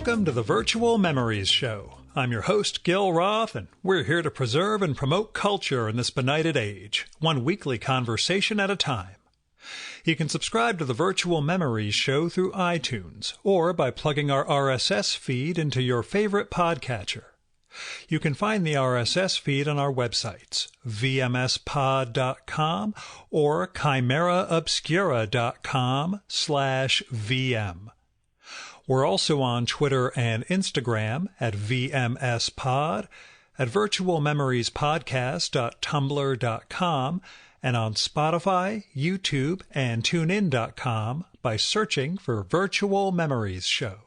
Welcome to the Virtual Memories Show. I'm your host, Gil Roth, and we're here to preserve and promote culture in this benighted age, one weekly conversation at a time. You can subscribe to the Virtual Memories Show through iTunes or by plugging our RSS feed into your favorite podcatcher. You can find the RSS feed on our websites, vmspod.com or chimeraobscura.com/VM. We're also on Twitter and Instagram at VMSPod, at virtualmemoriespodcast.tumblr.com, and on Spotify, YouTube, and TuneIn.com by searching for Virtual Memories Show.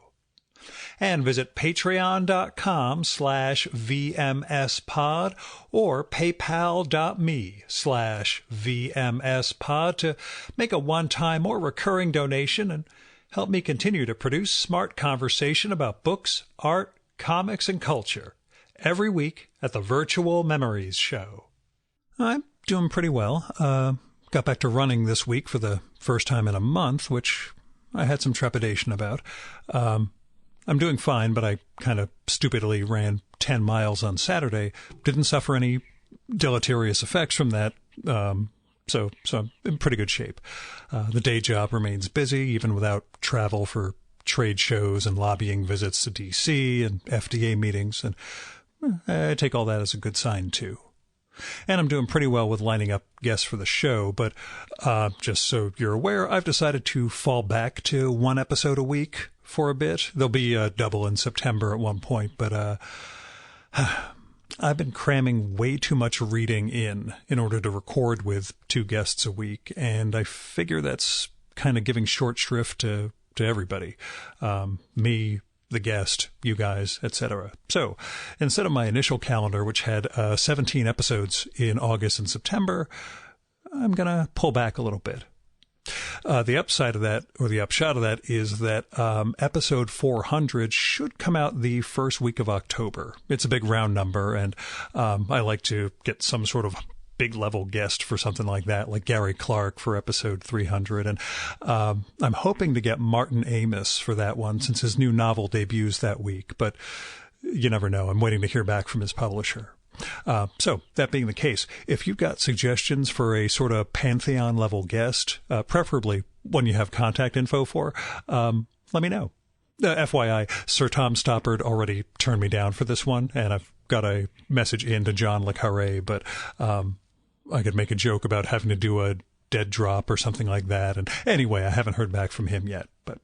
And visit patreon.com/VMSPod or paypal.me/VMSPod to make a one-time or recurring donation and help me continue to produce smart conversation about books, art, comics, and culture every week at the Virtual Memories Show. I'm doing pretty well. Got back to running this week for the first time in a month, which I had some trepidation about. I'm doing fine, but I kind of stupidly ran 10 miles on Saturday. Didn't suffer any deleterious effects from that, so I'm in pretty good shape. The day job remains busy, even without travel for trade shows and lobbying visits to D.C. and FDA meetings, and I take all that as a good sign, too. And I'm doing pretty well with lining up guests for the show, but just so you're aware, I've decided to fall back to one episode a week for a bit. There'll be a double in September at one point, but I've been cramming way too much reading in order to record with two guests a week, and I figure that's kind of giving short shrift to everybody. Me, the guest, you guys, etc. So instead of my initial calendar, which had 17 episodes in August and September, I'm going to pull back a little bit. The upside of that, or the upshot of that, is that episode 400 should come out the first week of October. It's a big round number, and I like to get some sort of big level guest for something like that, like Gary Clark for episode 300. And I'm hoping to get Martin Amis for that one, since his new novel debuts that week. But you never know. I'm waiting to hear back from his publisher. So that being the case, if you've got suggestions for a sort of Pantheon level guest, preferably one you have contact info for, let me know. FYI, Sir Tom Stoppard already turned me down for this one, and I've got a message in to John Le Carré, but I could make a joke about having to do a dead drop or something like that. And anyway, I haven't heard back from him yet. But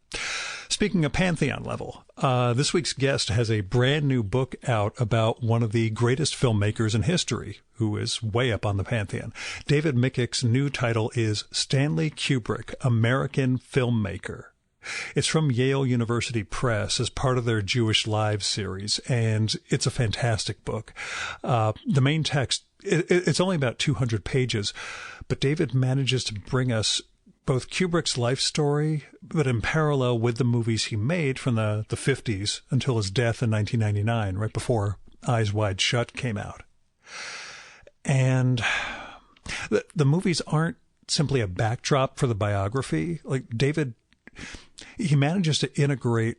speaking of Pantheon level, this week's guest has a brand new book out about one of the greatest filmmakers in history, who is way up on the Pantheon. David Mikics' new title is Stanley Kubrick, American Filmmaker. It's from Yale University Press as part of their Jewish Lives series, and it's a fantastic book. The main text, it's only about 200 pages, but David manages to bring us both Kubrick's life story, but in parallel with the movies he made from the 50s until his death in 1999, right before Eyes Wide Shut came out. And the movies aren't simply a backdrop for the biography. Like David, he manages to integrate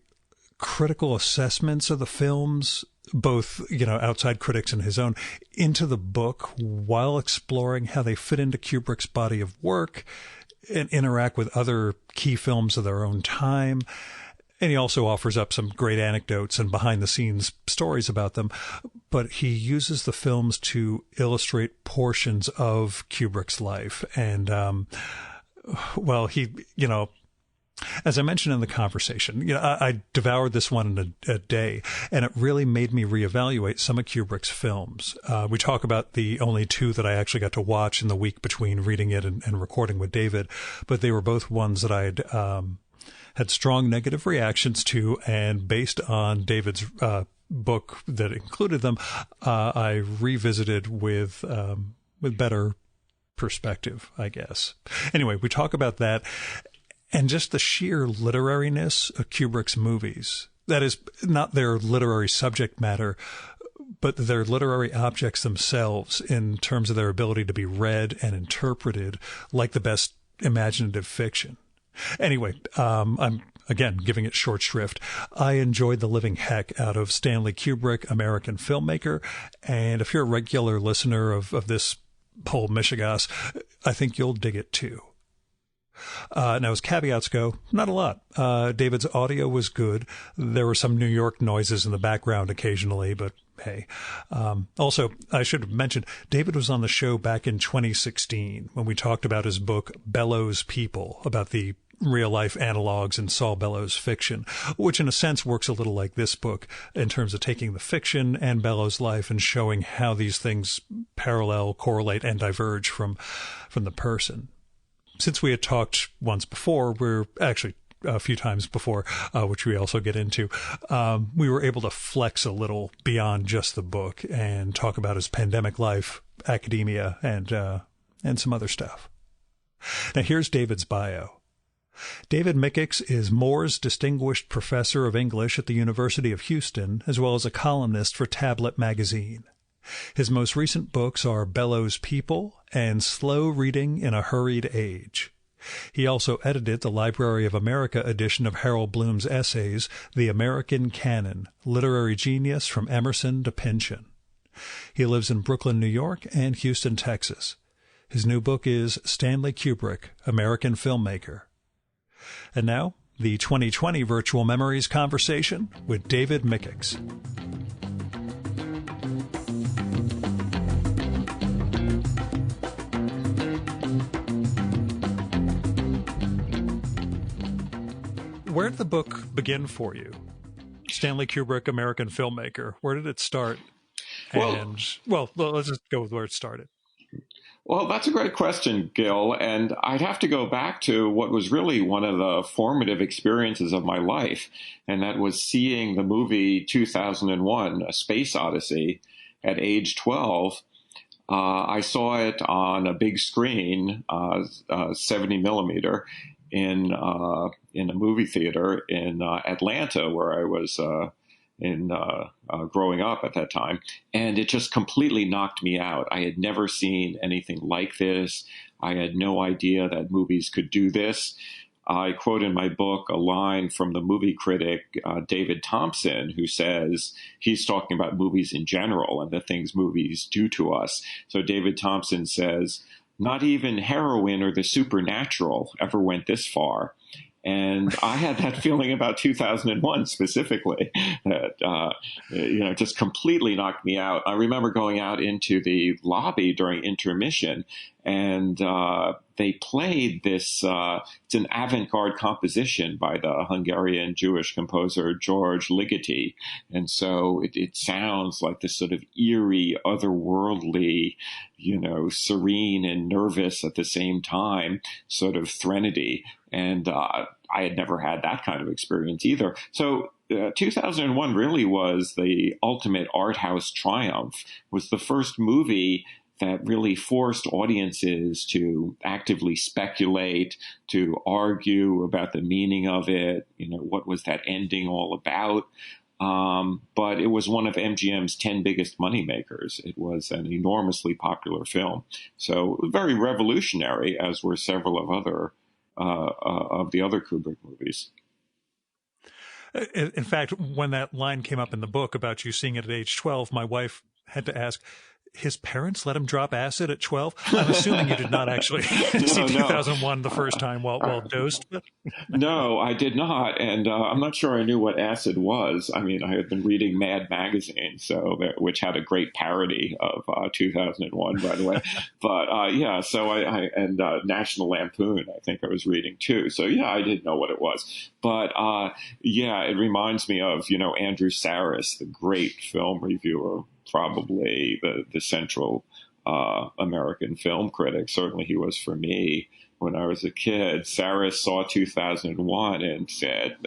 critical assessments of the films, both, outside critics and his own, into the book while exploring how they fit into Kubrick's body of work and interact with other key films of their own time. And he also offers up some great anecdotes and behind-the-scenes stories about them. But he uses the films to illustrate portions of Kubrick's life. And, as I mentioned in the conversation, I devoured this one in a day, and it really made me reevaluate some of Kubrick's films. We talk about the only two that I actually got to watch in the week between reading it and recording with David, but they were both ones that I had strong negative reactions to, and based on David's book that included them, I revisited with better perspective, I guess. Anyway, we talk about that. And just the sheer literariness of Kubrick's movies. That is, not their literary subject matter, but their literary objects themselves in terms of their ability to be read and interpreted like the best imaginative fiction. Anyway, I'm again, giving it short shrift. I enjoyed the living heck out of Stanley Kubrick, American filmmaker. And if you're a regular listener of this whole mishigas, I think you'll dig it too. Now, as caveats go, not a lot. David's audio was good. There were some New York noises in the background occasionally, but hey. Also, I should have mentioned, David was on the show back in 2016 when we talked about his book, Bellows People, about the real-life analogs in Saul Bellows' fiction, which in a sense works a little like this book in terms of taking the fiction and Bellows' life and showing how these things parallel, correlate, and diverge from the person. Since we had talked once before, we're actually a few times before, which we also get into, we were able to flex a little beyond just the book and talk about his pandemic life, academia, and some other stuff. Now, here's David's bio. David Mikics is Moore's Distinguished Professor of English at the University of Houston, as well as a columnist for Tablet magazine. His most recent books are Bellows People and Slow Reading in a Hurried Age. He also edited the Library of America edition of Harold Bloom's essays, The American Canon, Literary Genius from Emerson to Pynchon. He lives in Brooklyn, New York, and Houston, Texas. His new book is Stanley Kubrick, American Filmmaker. And now, the 2020 Virtual Memories conversation with David Mikics. Where did the book begin for you? Stanley Kubrick, American Filmmaker. Where did it start? Well, let's just go with where it started. Well, that's a great question, Gil. And I'd have to go back to what was really one of the formative experiences of my life. And that was seeing the movie 2001, A Space Odyssey, at age 12. I saw it on a big screen, 70 millimeter, in a movie theater in Atlanta, where I was growing up at that time. And it just completely knocked me out. I had never seen anything like this. I had no idea that movies could do this. I quote in my book a line from the movie critic David Thompson, who says he's talking about movies in general and the things movies do to us. So David Thompson says, "Not even heroin or the supernatural ever went this far." And I had that feeling about 2001 specifically, that, just completely knocked me out. I remember going out into the lobby during intermission, and they played this, it's an avant-garde composition by the Hungarian Jewish composer George Ligeti. And so it sounds like this sort of eerie, otherworldly, serene and nervous at the same time sort of threnody. And I had never had that kind of experience either. So 2001 really was the ultimate art house triumph. It was the first movie that really forced audiences to actively speculate, to argue about the meaning of it. What was that ending all about? But it was one of MGM's 10 biggest moneymakers. It was an enormously popular film. So very revolutionary, as were several of the other Kubrick movies. In fact, when that line came up in the book about you seeing it at age 12, my wife had to ask, his parents let him drop acid at 12? I'm assuming you did not actually see 2001 the first time while dosed. No, I did not. And I'm not sure I knew what acid was. I mean, I had been reading Mad Magazine, which had a great parody of 2001, by the way. But so I National Lampoon, I think I was reading too. So I didn't know what it was. But it reminds me of, Andrew Sarris, the great film reviewer, probably the central American film critic. Certainly he was for me when I was a kid. Sarris saw 2001 and said,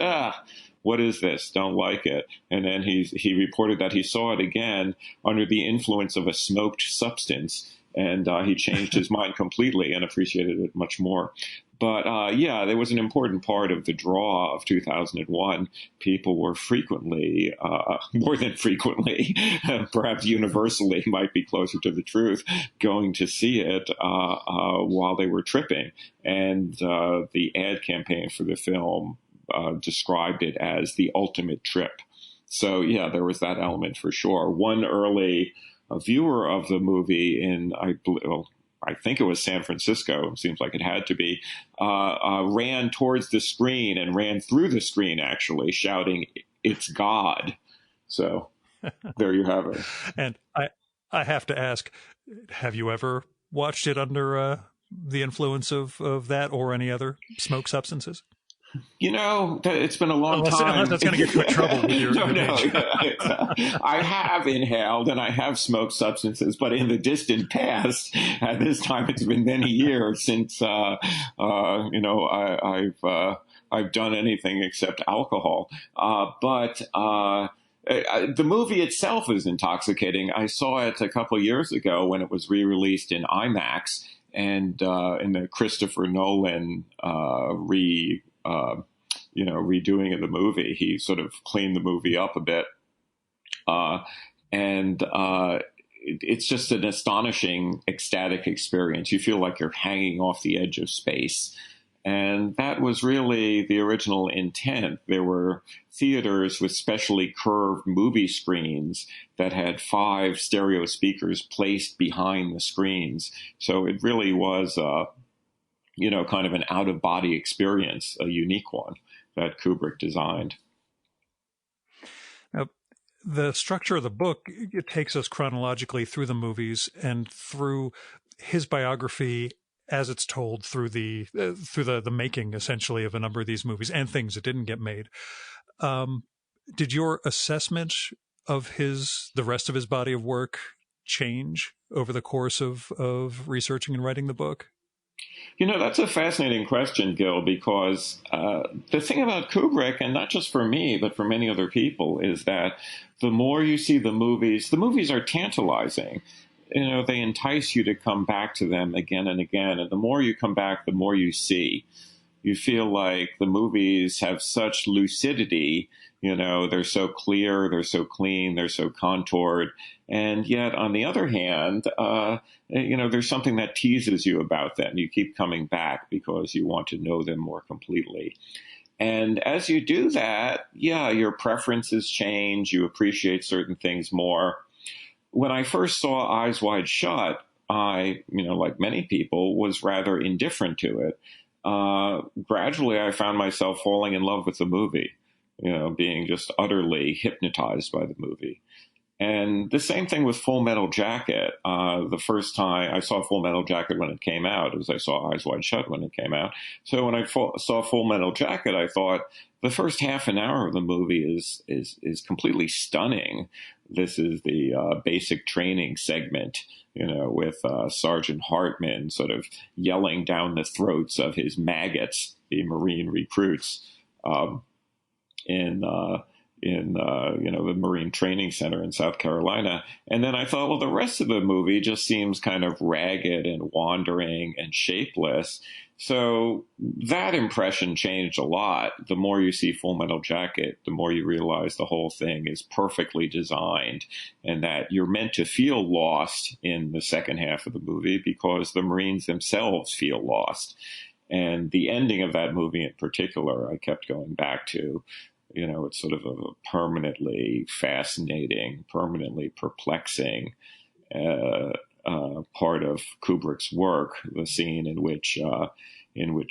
what is this? Don't like it. And then he reported that he saw it again under the influence of a smoked substance. And he changed his mind completely and appreciated it much more. But there was an important part of the draw of 2001. People were frequently, more than frequently, perhaps universally might be closer to the truth, going to see it while they were tripping. And the ad campaign for the film described it as the ultimate trip. So, yeah, there was that element for sure. One early viewer of the movie I think it was San Francisco, seems like it had to be, ran towards the screen and ran through the screen, actually, shouting, "It's God." So there you have it. And I have to ask, have you ever watched it under the influence of that or any other smoke substances? It's been a long time. Unless that's going to get you in trouble with your I have inhaled and I have smoked substances, but in the distant past, at this time, it's been many years since, I've done anything except alcohol. But the movie itself is intoxicating. I saw it a couple of years ago when it was re-released in IMAX, and in the Christopher Nolan redoing of the movie. He sort of cleaned the movie up a bit. It's just an astonishing, ecstatic experience. You feel like you're hanging off the edge of space. And that was really the original intent. There were theaters with specially curved movie screens that had 5 stereo speakers placed behind the screens. So it really was kind of an out-of-body experience, a unique one that Kubrick designed. Now, the structure of the book, it takes us chronologically through the movies and through his biography as it's told through the making, essentially, of a number of these movies and things that didn't get made. Did your assessment of the rest of his body of work change over the course of researching and writing the book? That's a fascinating question, Gil, because the thing about Kubrick, and not just for me, but for many other people, is that the more you see the movies are tantalizing. They entice you to come back to them again and again. And the more you come back, the more you see. You feel like the movies have such lucidity. They're so clear, they're so clean, they're so contoured. And yet, on the other hand, there's something that teases you about them. You keep coming back because you want to know them more completely. And as you do that, your preferences change. You appreciate certain things more. When I first saw Eyes Wide Shut, I, like many people, was rather indifferent to it. Gradually, I found myself falling in love with the movie, being just utterly hypnotized by the movie. And the same thing with Full Metal Jacket. The first time I saw Full Metal Jacket when it came out, as I saw Eyes Wide Shut when it came out. So when I saw Full Metal Jacket, I thought the first half an hour of the movie is completely stunning. This is the basic training segment, with Sergeant Hartman sort of yelling down the throats of his maggots, the Marine recruits, in the Marine Training Center in South Carolina. And then I thought, well, the rest of the movie just seems kind of ragged and wandering and shapeless. So that impression changed a lot. The more you see Full Metal Jacket, the more you realize the whole thing is perfectly designed and that you're meant to feel lost in the second half of the movie because the Marines themselves feel lost. And the ending of that movie in particular, I kept going back to. It's sort of a permanently fascinating, permanently perplexing part of Kubrick's work, the scene in which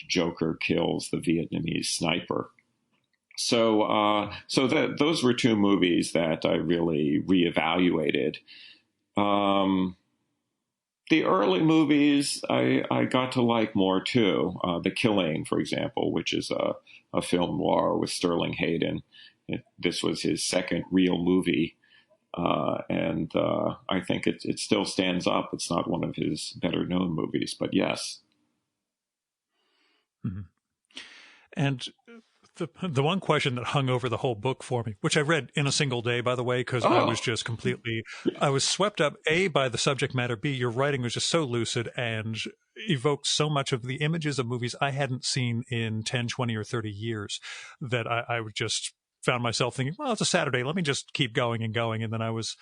Joker kills the Vietnamese sniper. So those were 2 movies that I really reevaluated. The early movies I got to like more too. The Killing, for example, which is a film noir with Sterling Hayden. This was his second real movie, and I think it still stands up. It's not one of his better known movies, but yes. Mm-hmm. And the one question that hung over the whole book for me, which I read in a single day, by the way, because I was just I was swept up, A, by the subject matter, B, your writing was just so lucid and evoked so much of the images of movies I hadn't seen in 10, 20, or 30 years that I would just found myself thinking, well, it's a Saturday, let me just keep going and going. And then I was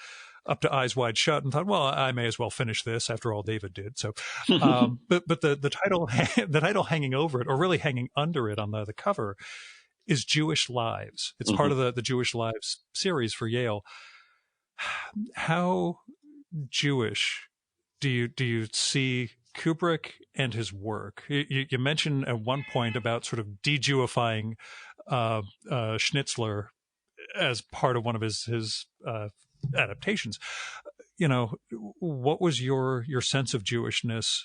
up to Eyes Wide Shut and thought, well, I may as well finish this after all David did. So, but the title hanging over it, or really hanging under it on the cover, is Jewish Lives. It's part of the Jewish Lives series for Yale. How Jewish do you see Kubrick and his work? You mentioned at one point about sort of de-Jewifying Schnitzler as part of one of his adaptations. What was your sense of Jewishness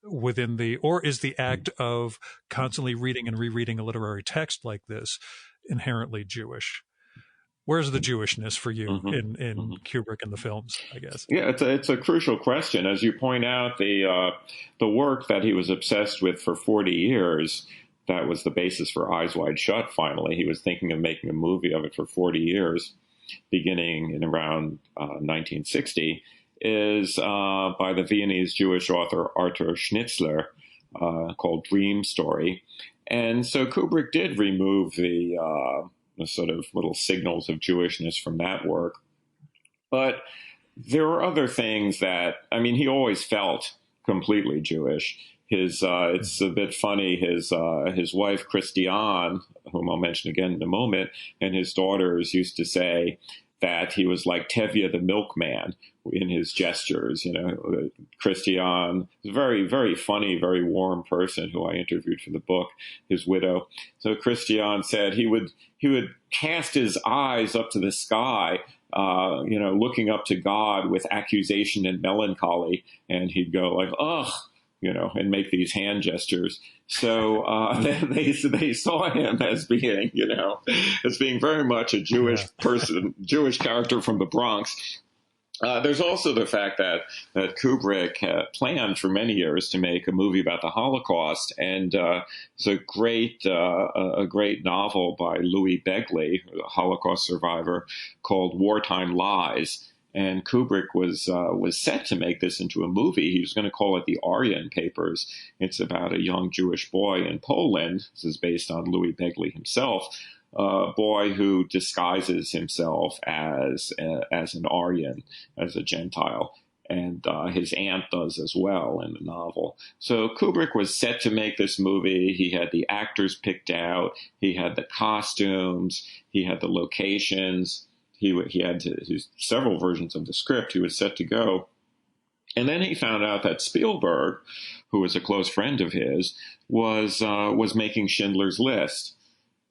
within or is the act of constantly reading and rereading a literary text like this inherently Jewish? Where's the Jewishness for you in Kubrick and the films, I guess? Yeah, it's a crucial question. As you point out, the work that he was obsessed with for 40 years, that was the basis for Eyes Wide Shut, finally. He was thinking of making a movie of it for 40 years, beginning in around 1960, is by the Viennese Jewish author Arthur Schnitzler, called Dream Story. And so Kubrick did remove the sort of little signals of Jewishness from that work. But there were other things that, I mean, he always felt completely Jewish. It's a bit funny, his wife, Christiane, whom I'll mention again in a moment, and his daughters used to say that he was like Tevye the milkman in his gestures. Christiane is a very, very funny, very warm person who I interviewed for the book, his widow. So Christiane said he would cast his eyes up to the sky, looking up to God with accusation and melancholy, and he'd go like, ugh, and make these hand gestures. So they saw him as being, as being very much a Jewish person, Jewish character from the Bronx. There's also the fact that Kubrick had planned for many years to make a movie about the Holocaust, and it's a great novel by Louis Begley, a Holocaust survivor, called Wartime Lies. And Kubrick was set to make this into a movie. He was going to call it The Aryan Papers. It's about a young Jewish boy in Poland. This is based on Louis Begley himself, a boy who disguises himself as an Aryan, as a Gentile. And his aunt does as well in the novel. So Kubrick was set to make this movie. He had the actors picked out. He had the costumes. He had the locations. He had several versions of the script. He was set to go. And then he found out that Spielberg, who was a close friend of his, was making Schindler's List.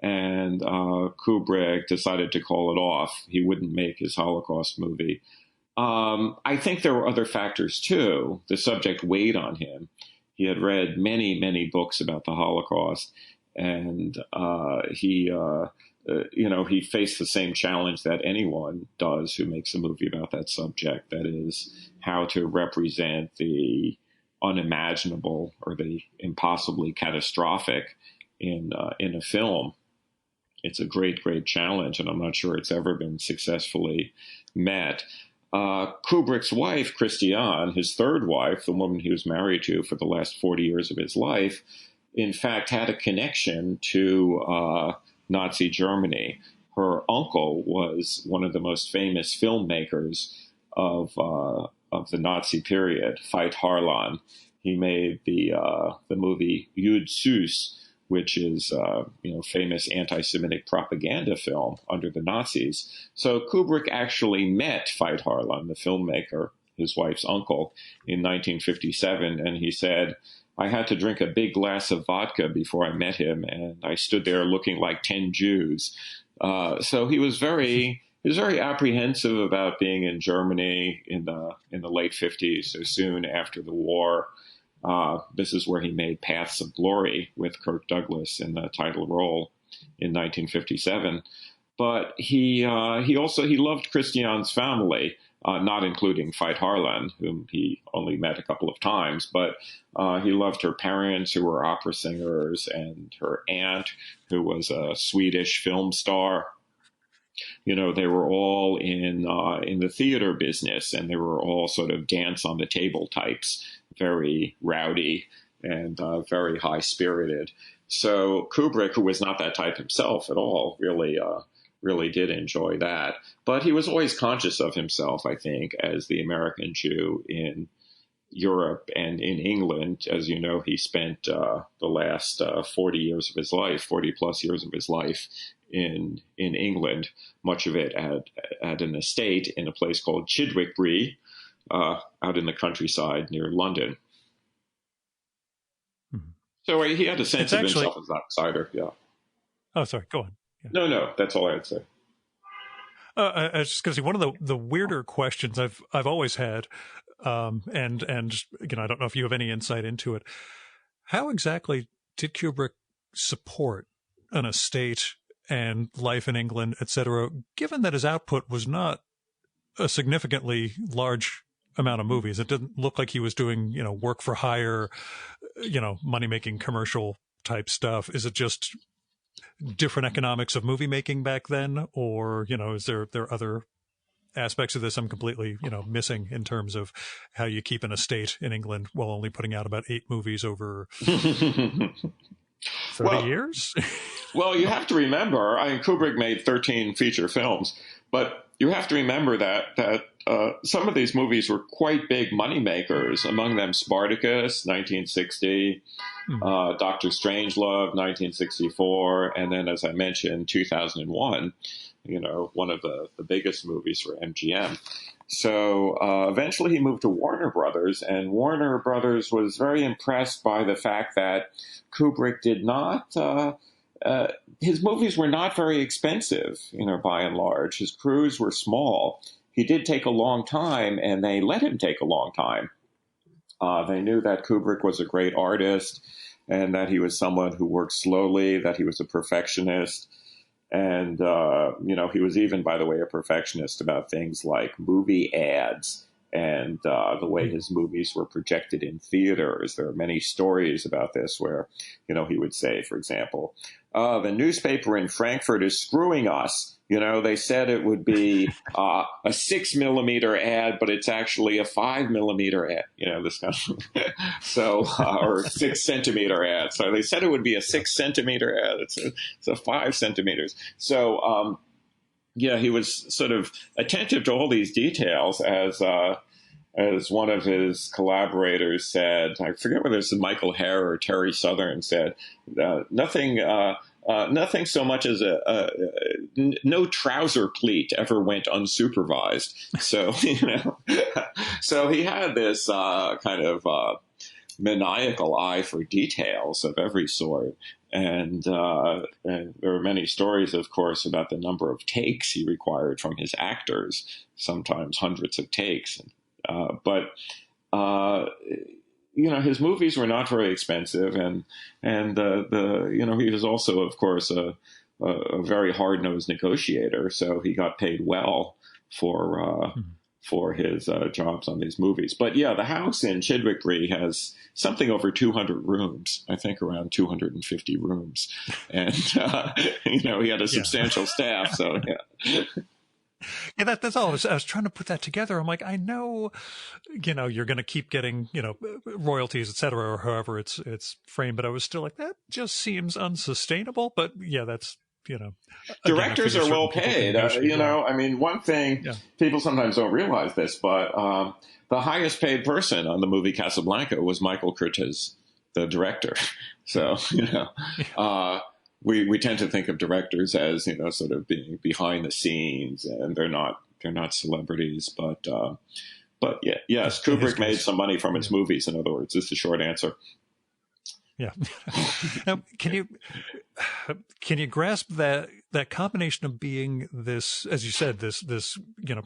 And Kubrick decided to call it off. He wouldn't make his Holocaust movie. I think there were other factors, too. The subject weighed on him. He had read many, many books about the Holocaust. And he faced the same challenge that anyone does who makes a movie about that subject. That is, how to represent the unimaginable or the impossibly catastrophic in a film. It's a great, great challenge, and I'm not sure it's ever been successfully met. Kubrick's wife, Christiane, his third wife, the woman he was married to for the last 40 years of his life, in fact, had a connection to Nazi Germany. Her uncle was one of the most famous filmmakers of the Nazi period, Veit Harlan. He made the movie Jud Süß, which is famous anti-Semitic propaganda film under the Nazis. So Kubrick actually met Veit Harlan, the filmmaker, his wife's uncle, in 1957, and he said, I had to drink a big glass of vodka before I met him, and I stood there looking like 10 Jews. So he was very apprehensive about being in Germany in the late 50s, so soon after the war. This is where he made Paths of Glory with Kirk Douglas in the title role in 1957. But he loved Christiane's family. Not including Veit Harlan, whom he only met a couple of times, but he loved her parents, who were opera singers, and her aunt, who was a Swedish film star. They were all in the theater business, and they were all sort of dance on the table types, very rowdy and very high spirited. So Kubrick, who was not that type himself at all, really did enjoy that. But he was always conscious of himself, I think, as the American Jew in Europe and in England. As you know, he spent the last 40 years of his life, 40 plus years of his life in England, much of it at an estate in a place called Chidwickbury, out in the countryside near London. Mm-hmm. So he had a sense of himself as an outsider. Yeah. Oh, sorry. Go on. Yeah. No, that's all I had to say. I was just going to say, one of the weirder questions I've always had, and again, I don't know if you have any insight into it. How exactly did Kubrick support an estate and life in England, etc., given that his output was not a significantly large amount of movies? It didn't look like he was doing, work for hire, money-making commercial type stuff. Is it just different economics of movie making back then, or is there other aspects of this I'm completely missing in terms of how you keep an estate in England while only putting out about 8 movies over 30 years? Well, you have to remember, Kubrick made 13 feature films, but you have to remember that some of these movies were quite big moneymakers, among them Spartacus, 1960, Dr. Strangelove, 1964, and then, as I mentioned, 2001, one of the biggest movies for MGM. So eventually he moved to Warner Brothers, and Warner Brothers was very impressed by the fact that Kubrick did not... his movies were not very expensive, by and large. His crews were small. He did take a long time, and they let him take a long time. They knew that Kubrick was a great artist and that he was someone who worked slowly, that he was a perfectionist. And, he was even, by the way, a perfectionist about things like movie ads and the way his movies were projected in theaters. There are many stories about this where, he would say, for example, the newspaper in Frankfurt is screwing us. They said it would be a 6 millimeter ad, but it's actually a 5 millimeter ad, this kind of, so, or 6 centimeter ad. So they said it would be a 6 centimeter ad. It's a 5 centimeters. So, he was sort of attentive to all these details, as one of his collaborators said. I forget whether it's Michael Herr or Terry Southern said, nothing so much as no trouser pleat ever went unsupervised. So, so he had this kind of maniacal eye for details of every sort. And there are many stories, of course, about the number of takes he required from his actors, sometimes hundreds of takes. But his movies were not very expensive, and he was also, of course, a very hard-nosed negotiator. So he got paid well for his jobs on these movies. But yeah, the house in Chidwickbury has something over 200 rooms, I think around 250 rooms. And, he had a substantial staff. So, yeah. Yeah, that's all. I was trying to put that together. I'm like, I know, you're going to keep getting, royalties, et cetera, or however it's framed. But I was still like, that just seems unsustainable. But yeah, that's, directors are well paid. One thing, people sometimes don't realize this, but the highest paid person on the movie Casablanca was Michael Curtiz, the director. So, we tend to think of directors as, sort of being behind the scenes, and they're not celebrities. But yes, Kubrick made some money from his movies. In other words, is the short answer. Yeah. Now, can you grasp that combination of being this, as you said, this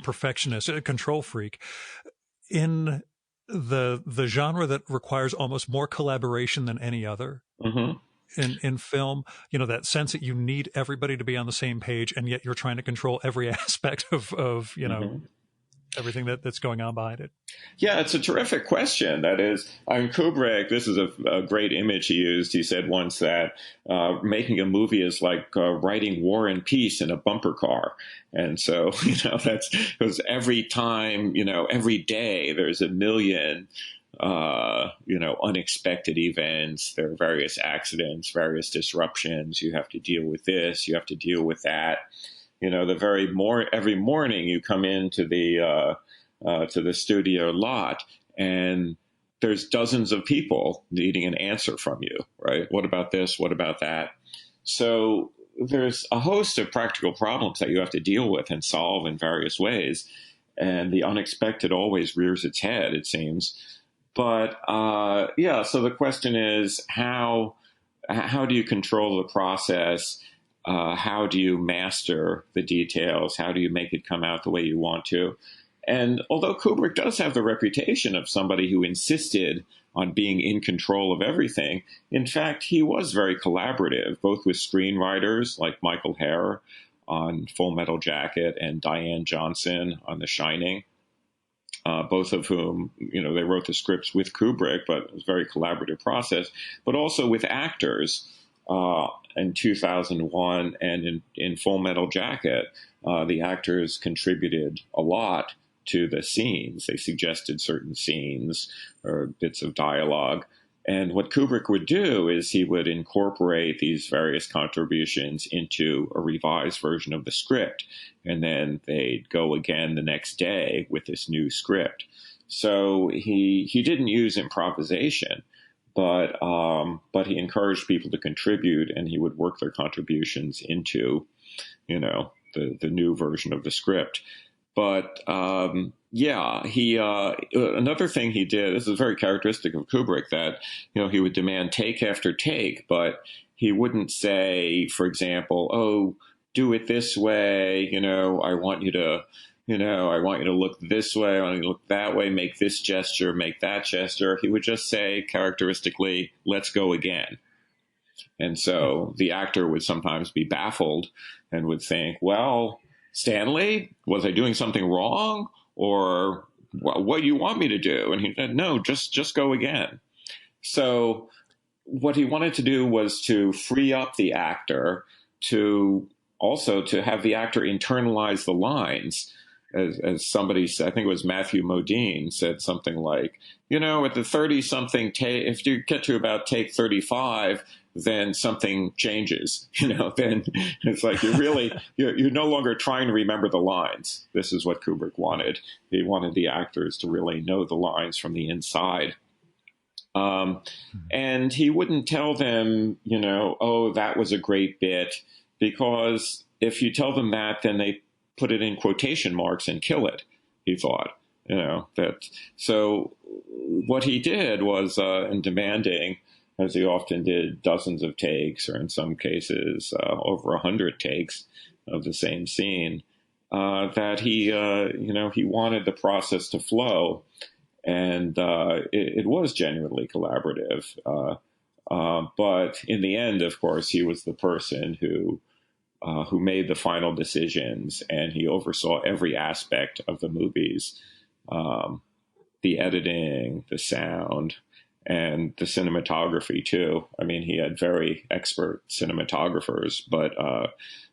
perfectionist, a control freak, in the genre that requires almost more collaboration than any other? Mm-hmm. In film, that sense that you need everybody to be on the same page, and yet you're trying to control every aspect of mm-hmm. everything that's going on behind it. Yeah, it's a terrific question. That is, Kubrick, this is a great image he used. He said once that making a movie is like writing War and Peace in a bumper car. And so, that's because every time, every day there's a million unexpected events. There are various accidents, various disruptions. You have to deal with this. You have to deal with that. Every morning you come into the studio lot, and there's dozens of people needing an answer from you, right? What about this? What about that? So there's a host of practical problems that you have to deal with and solve in various ways. And the unexpected always rears its head, it seems. But so the question is, how do you control the process? How do you master the details? How do you make it come out the way you want to? And although Kubrick does have the reputation of somebody who insisted on being in control of everything, in fact, he was very collaborative, both with screenwriters like Michael Herr on Full Metal Jacket and Diane Johnson on The Shining, both of whom, they wrote the scripts with Kubrick, but it was a very collaborative process, but also with actors. In 2001 and in Full Metal Jacket, the actors contributed a lot to the scenes. They suggested certain scenes or bits of dialogue. And what Kubrick would do is he would incorporate these various contributions into a revised version of the script. And then they'd go again the next day with this new script. So he didn't use improvisation, but he encouraged people to contribute, and he would work their contributions into, the new version of the script. But another thing he did, this is very characteristic of Kubrick, that he would demand take after take, but he wouldn't say, for example, "Oh, do it this way. I want you to." I want you to look this way, I want you to look that way, make this gesture, make that gesture. He would just say characteristically, "Let's go again." And so the actor would sometimes be baffled and would think, well, Stanley, was I doing something wrong? Or what do you want me to do? And he said, no, just go again. So what he wanted to do was to free up the actor to have the actor internalize the lines. As somebody said, I think it was Matthew Modine, said something like, at the 30-something take, if you get to about take 35, then something changes. Then it's like you're no longer trying to remember the lines. This is what Kubrick wanted. He wanted the actors to really know the lines from the inside. And he wouldn't tell them, oh, that was a great bit, because if you tell them that, then they put it in quotation marks and kill it, he thought, that. So what he did was, in demanding, as he often did, dozens of takes, or in some cases, over 100 takes of the same scene, that he wanted the process to flow. And it was genuinely collaborative. But in the end, of course, he was the person who made the final decisions, and he oversaw every aspect of the movies, the editing, the sound, and the cinematography too. I mean, he had very expert cinematographers, but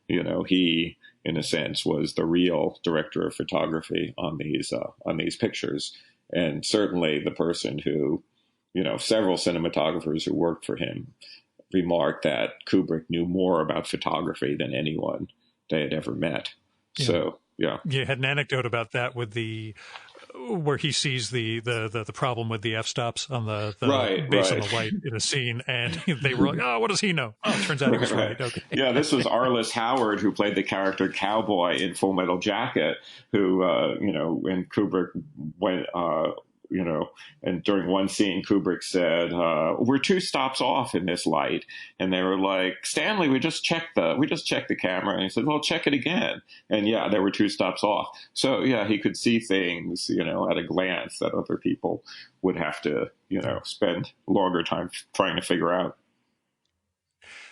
he, in a sense, was the real director of photography on these pictures, and certainly the person who, several cinematographers who worked for him remarked that Kubrick knew more about photography than anyone they had ever met. Yeah. So, yeah. You had an anecdote about that with where he sees the problem with the f-stops on the base of the light in a scene, and they were like, oh, what does he know? Oh, it turns out he was right. Okay. Yeah, this was Arliss Howard, who played the character Cowboy in Full Metal Jacket, who, when Kubrick went, and during one scene, Kubrick said, we're 2 stops off in this light. And they were like, Stanley, we just checked the camera. And he said, well, check it again. And yeah, there were 2 stops off. So yeah, he could see things, at a glance that other people would have to, spend longer time trying to figure out.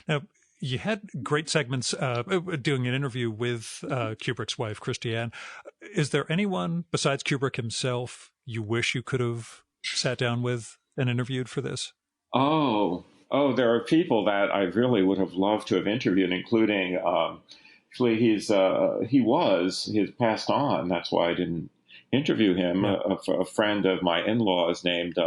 Now, you had great segments doing an interview with Kubrick's wife, Christiane. Is there anyone besides Kubrick himself you wish you could have sat down with and interviewed for this? Oh, there are people that I really would have loved to have interviewed, including, actually, he's passed on. That's why I didn't interview him. A friend of my in-laws named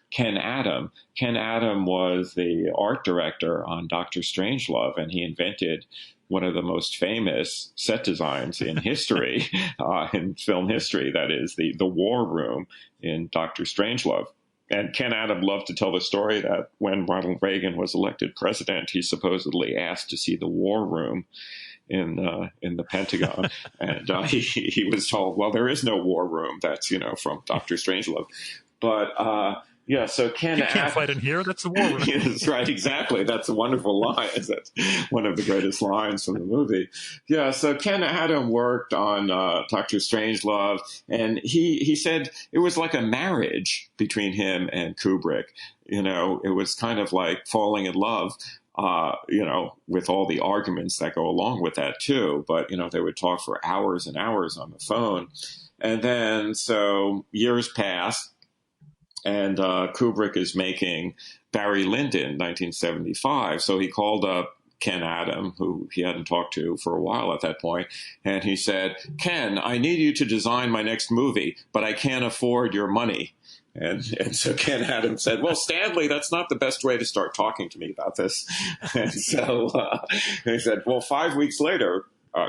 Ken Adam. Ken Adam was the art director on Dr. Strangelove, and he invented one of the most famous set designs in history, in film history, that is the war room in Dr. Strangelove. and Ken Adam loved to tell the story that when Ronald Reagan was elected president, he supposedly asked to see the war room in the Pentagon, and he was told, "Well, there is no war room." That's from Dr. Strangelove, but. Yeah, so Ken You can't fight in here. That's the war room. Yes, right, exactly. That's a wonderful line. That's one of the greatest lines from the movie. Yeah, so Ken Adam worked on Dr. Strangelove, and he said it was like a marriage between him and Kubrick. It was kind of like falling in love. With all the arguments that go along with that too. But, they would talk for hours and hours on the phone. And then, so years pass, and Kubrick is making Barry Lyndon, 1975. So he called up Ken Adam, who he hadn't talked to for a while at that point, and he said, "Ken, I need you to design my next movie, but I can't afford your money." And so Ken Adam said, "Well, Stanley, that's not the best way to start talking to me about this." And so he said, well, 5 weeks later,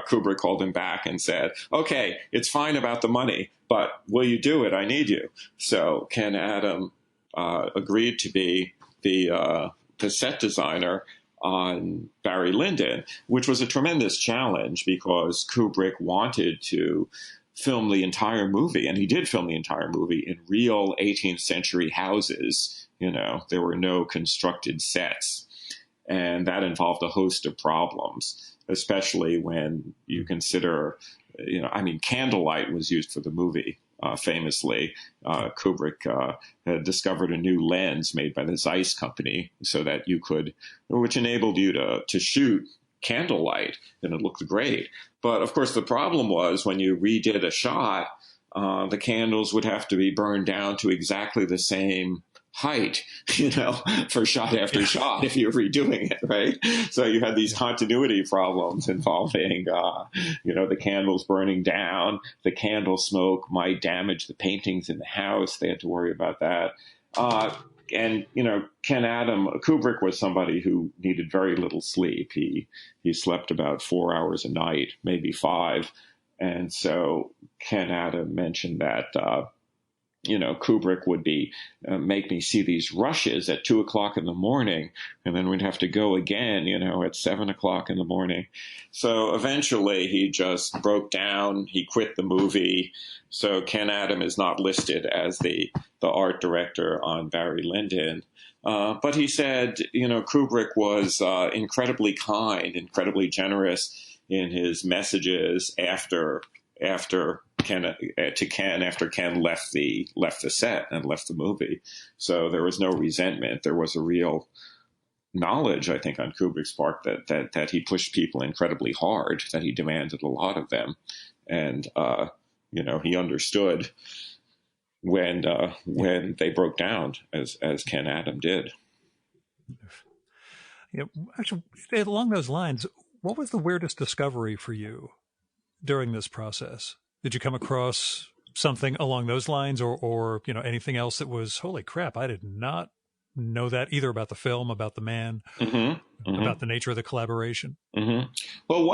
Kubrick called him back and said, "Okay, it's fine about the money, but will you do it? I need you." So Ken Adam agreed to be the set designer on Barry Lyndon, which was a tremendous challenge because Kubrick wanted to film the entire movie, and he did film the entire movie in real 18th century houses. There were no constructed sets, and that involved a host of problems, especially when you consider, candlelight was used for the movie. Famously, Kubrick had discovered a new lens made by the Zeiss company which enabled you to shoot candlelight, and it looked great. But of course, the problem was when you redid a shot, the candles would have to be burned down to exactly the same height, for shot after shot if you're redoing it, right? So you had these continuity problems involving, the candles burning down. The candle smoke might damage the paintings in the house. They had to worry about that. And Ken Adam, Kubrick was somebody who needed very little sleep. He slept about 4 hours a night, maybe 5. And so Ken Adam mentioned that, Kubrick would make me see these rushes at 2:00 in the morning, and then we'd have to go again, at 7:00 in the morning. So eventually he just broke down. He quit the movie. So Ken Adam is not listed as the art director on Barry Lyndon. But he said, Kubrick was incredibly kind, incredibly generous in his messages after Ken left the set and left the movie. So there was no resentment. There was a real knowledge, I think, on Kubrick's part that he pushed people incredibly hard, that he demanded a lot of them, and he understood when they broke down, as Ken Adam did. Actually, along those lines, what was the weirdest discovery for you during this process? Did you come across something along those lines, or anything else that was, holy crap, I did not know that either about the film, about the man, about the nature of the collaboration? Mm-hmm. Well,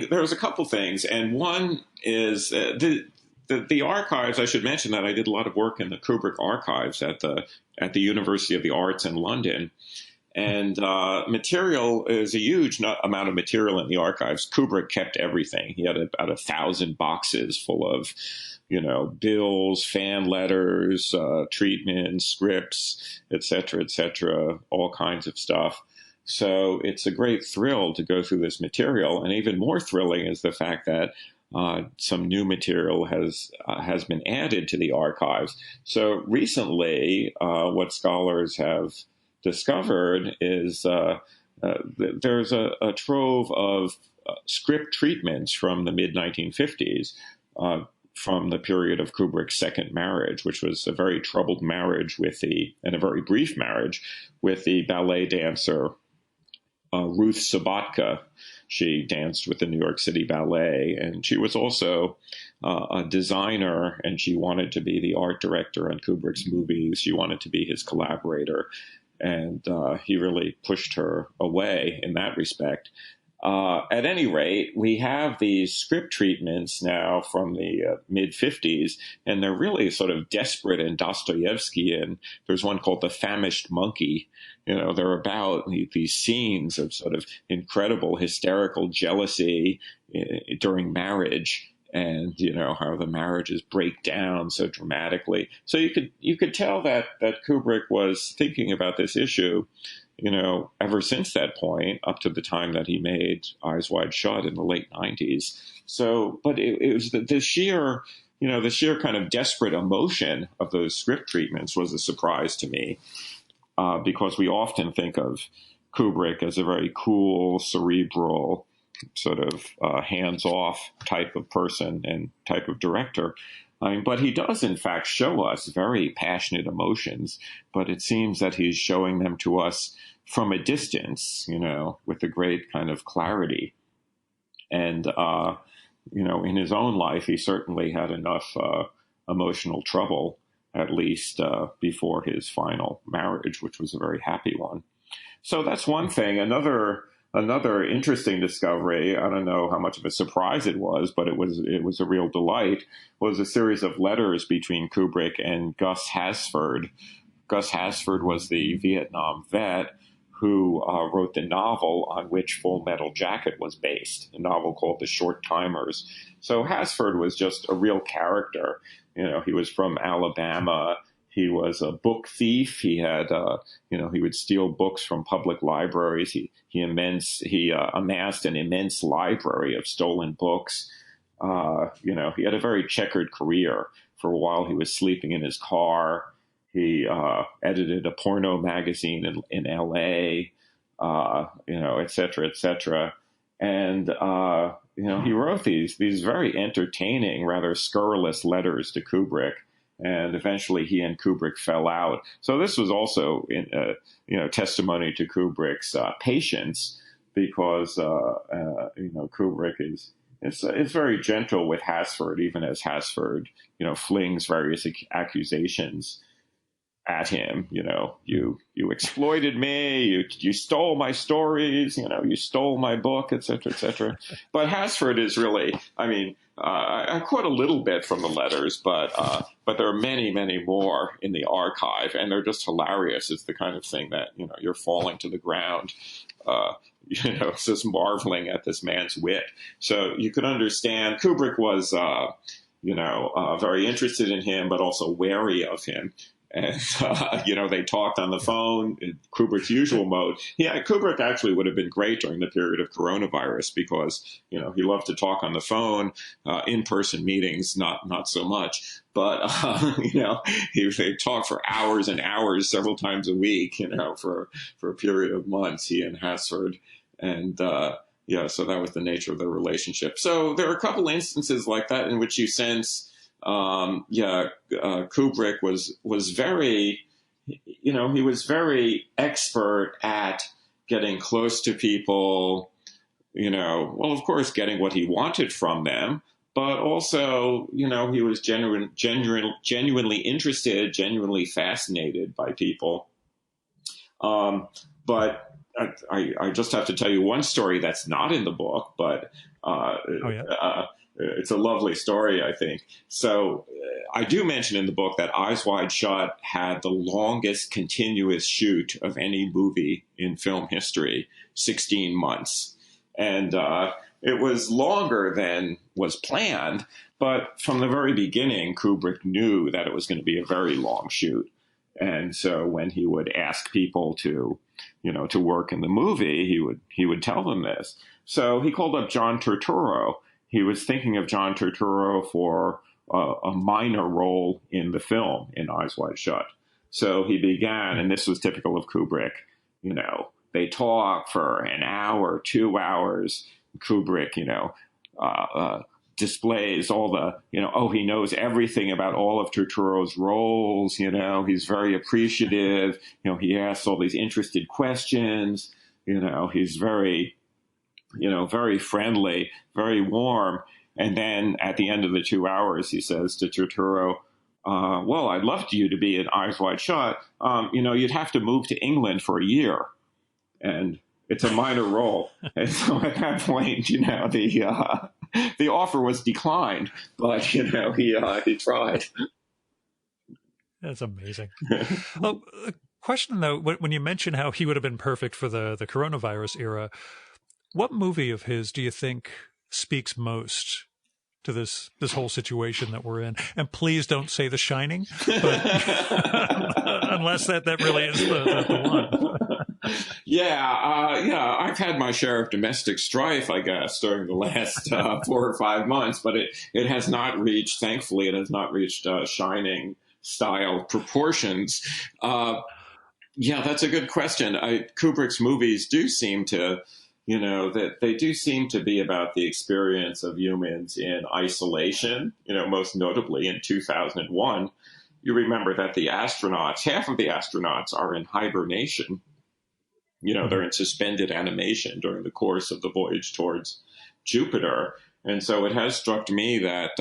there's a couple things, and one is the archives. I should mention that I did a lot of work in the Kubrick archives at the University of the Arts in London. And material is a huge amount of material in the archives. Kubrick kept everything. He had about 1,000 boxes full of, bills, fan letters, treatments, scripts, et cetera, all kinds of stuff. So it's a great thrill to go through this material. And even more thrilling is the fact that some new material has been added to the archives. So recently, what scholars have discovered is there's a trove of script treatments from the mid-1950s, from the period of Kubrick's second marriage, which was a very troubled marriage and a very brief marriage with the ballet dancer Ruth Sabatka. She danced with the New York City Ballet, and she was also a designer, and she wanted to be the art director on Kubrick's movies. She wanted to be his collaborator. And he really pushed her away in that respect. At any rate, we have these script treatments now from the mid 50s, and they're really sort of desperate and Dostoevskian. There's one called The Famished Monkey. They're about these scenes of sort of incredible hysterical jealousy during marriage, and how the marriages break down so dramatically. So you could tell that Kubrick was thinking about this issue, ever since that point, up to the time that he made Eyes Wide Shut in the late 90s. So, but it was the sheer, the sheer kind of desperate emotion of those script treatments was a surprise to me, because we often think of Kubrick as a very cool, cerebral, sort of hands-off type of person and type of director. But he does, in fact, show us very passionate emotions, but it seems that he's showing them to us from a distance, with a great kind of clarity. And, in his own life, he certainly had enough emotional trouble, at least before his final marriage, which was a very happy one. So that's one thing. Another interesting discovery, I don't know how much of a surprise it was, but it was a real delight, was a series of letters between Kubrick and Gus Hasford. Gus Hasford was the Vietnam vet who wrote the novel on which Full Metal Jacket was based, a novel called The Short Timers. So Hasford was just a real character. He was from Alabama. He was a book thief. He had, he would steal books from public libraries. He amassed an immense library of stolen books. He had a very checkered career. For a while, he was sleeping in his car. He edited a porno magazine in L.A., et cetera, et cetera. And, he wrote these very entertaining, rather scurrilous letters to Kubrick. And eventually he and Kubrick fell out. So this was also, testimony to Kubrick's patience, because, Kubrick is very gentle with Hasford, even as Hasford, flings various accusations at him. You exploited me, you stole my stories, you stole my book, et cetera, et cetera. But Hasford is really, I quote a little bit from the letters, but there are many, many more in the archive, and they're just hilarious. It's the kind of thing that, you're falling to the ground, just marveling at this man's wit. So you could understand Kubrick was, very interested in him, but also wary of him. And, they talked on the phone in Kubrick's usual mode. Yeah, Kubrick actually would have been great during the period of coronavirus because, he loved to talk on the phone, in-person meetings, not so much. But, they talked for hours and hours, several times a week, for a period of months, he and Hasford. And, so that was the nature of their relationship. So there are a couple instances like that in which you sense, Kubrick was very, he was very expert at getting close to people, of course, getting what he wanted from them, but also, he was genuinely interested, genuinely fascinated by people. But I just have to tell you one story that's not in the book, but it's a lovely story, I think. So I do mention in the book that Eyes Wide Shut had the longest continuous shoot of any movie in film history, 16 months. And it was longer than was planned, but from the very beginning, Kubrick knew that it was going to be a very long shoot. And so when he would ask people to work in the movie, he would tell them this. So he called up John Turturro. He was thinking of John Turturro for a minor role in the film, in Eyes Wide Shut. So he began, and this was typical of Kubrick, they talk for an hour, 2 hours. Kubrick, displays all the, he knows everything about all of Turturro's roles, he's very appreciative, he asks all these interested questions, he's very, very friendly, very warm. And then at the end of the 2 hours, he says to Turturro, well, I'd love you to be in Eyes Wide Shut. You'd have to move to England for a year. And It's a minor role. And so at that point, the offer was declined, but he tried. That's amazing. Well, a question though, when you mention how he would have been perfect for the coronavirus era, what movie of his do you think speaks most to this whole situation that we're in? And please don't say The Shining, but unless that really is the one. Yeah, I've had my share of domestic strife, I guess, during the last 4 or 5 months, but it has not reached, thankfully, it has not reached Shining style proportions. Yeah, that's a good question. Kubrick's movies do seem to, that they do seem to be about the experience of humans in isolation, most notably in 2001. You remember that half of the astronauts are in hibernation. They're in suspended animation during the course of the voyage towards Jupiter. And so it has struck me that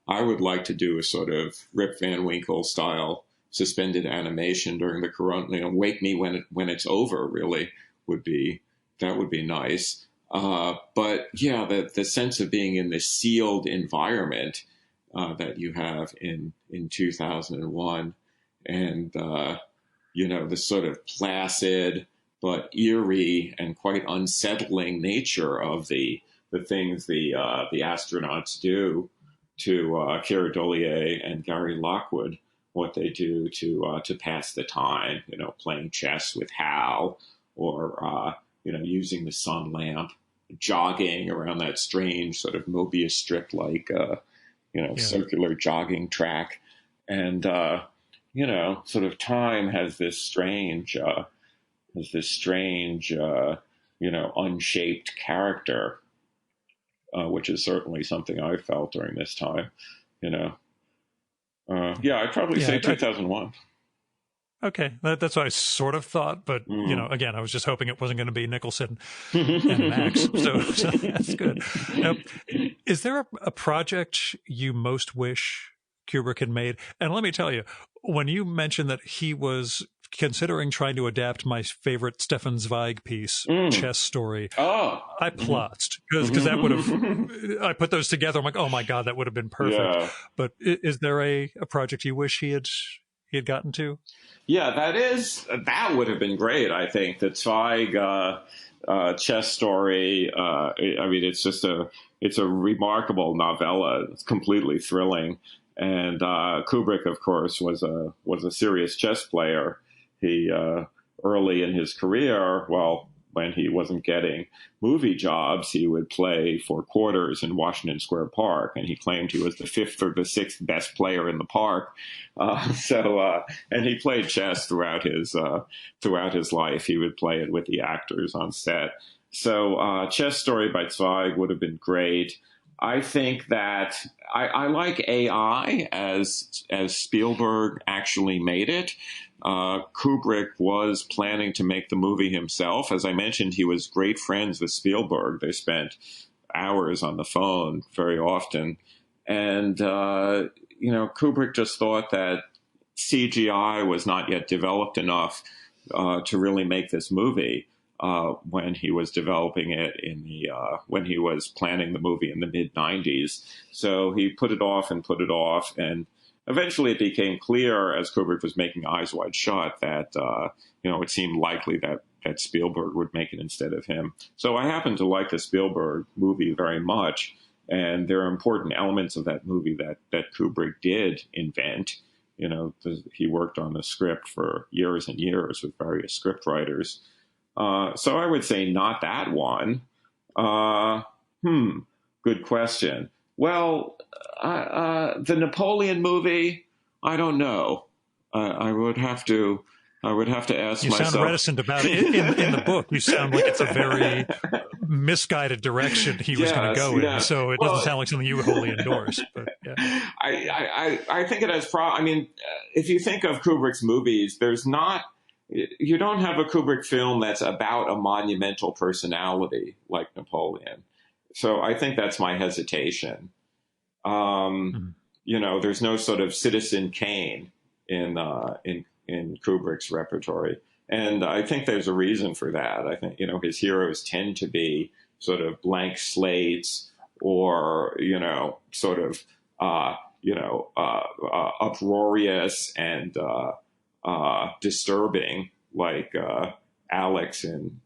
I would like to do a sort of Rip Van Winkle style suspended animation during the corona. Wake me when it's over, really, would be nice. But yeah, the sense of being in this sealed environment that you have in 2001, and the sort of placid but eerie and quite unsettling nature of the things the astronauts do to Keira Dollier and Gary Lockwood, what they do to pass the time, playing chess with Hal, or using the sun lamp, jogging around that strange sort of Mobius strip like circular jogging track, and sort of time has this strange unshaped character, which is certainly something I felt during this time. I'd probably say 2001. Okay, that's what I sort of thought, but again, I was just hoping it wasn't going to be Nicholson and Max, so that's good. Now, is there a project you most wish Kubrick had made? And let me tell you, when you mentioned that he was considering trying to adapt my favorite Stefan Zweig piece, Chess Story, I plotzed because that would have. I put those together. I'm like, oh my god, that would have been perfect. Yeah. But is there a project you wish he had gotten to? Yeah, that would have been great. I think the Zweig Chess Story. It's a remarkable novella. It's completely thrilling. And Kubrick, of course, was a serious chess player. He early in his career, when he wasn't getting movie jobs, he would play for quarters in Washington Square Park, and he claimed he was the 5th or the 6th best player in the park. And he played chess throughout his life. He would play it with the actors on set. So Chess Story by Zweig would have been great. I think that I like AI as Spielberg actually made it. Kubrick was planning to make the movie himself. As I mentioned, he was great friends with Spielberg. They spent hours on the phone very often. And, Kubrick just thought that CGI was not yet developed enough to really make this movie. When he was developing it when he was planning the movie in the mid-90s. So he put it off, and eventually it became clear as Kubrick was making Eyes Wide Shut that, it seemed likely that Spielberg would make it instead of him. So I happen to like the Spielberg movie very much, and there are important elements of that movie that Kubrick did invent. He worked on the script for years and years with various script writers. So I would say not that one. Good question. Well, the Napoleon movie, I don't know. I would have to ask myself. You sound reticent about it. In the book, you sound like it's a very misguided direction he was going to go in. So it doesn't sound like something you would wholly endorse. But yeah. I think it has if you think of Kubrick's movies, you don't have a Kubrick film that's about a monumental personality like Napoleon. So I think that's my hesitation. There's no sort of Citizen Kane in Kubrick's repertory. And I think there's a reason for that. I think, his heroes tend to be sort of blank slates or, sort of, uproarious and disturbing, like Alex in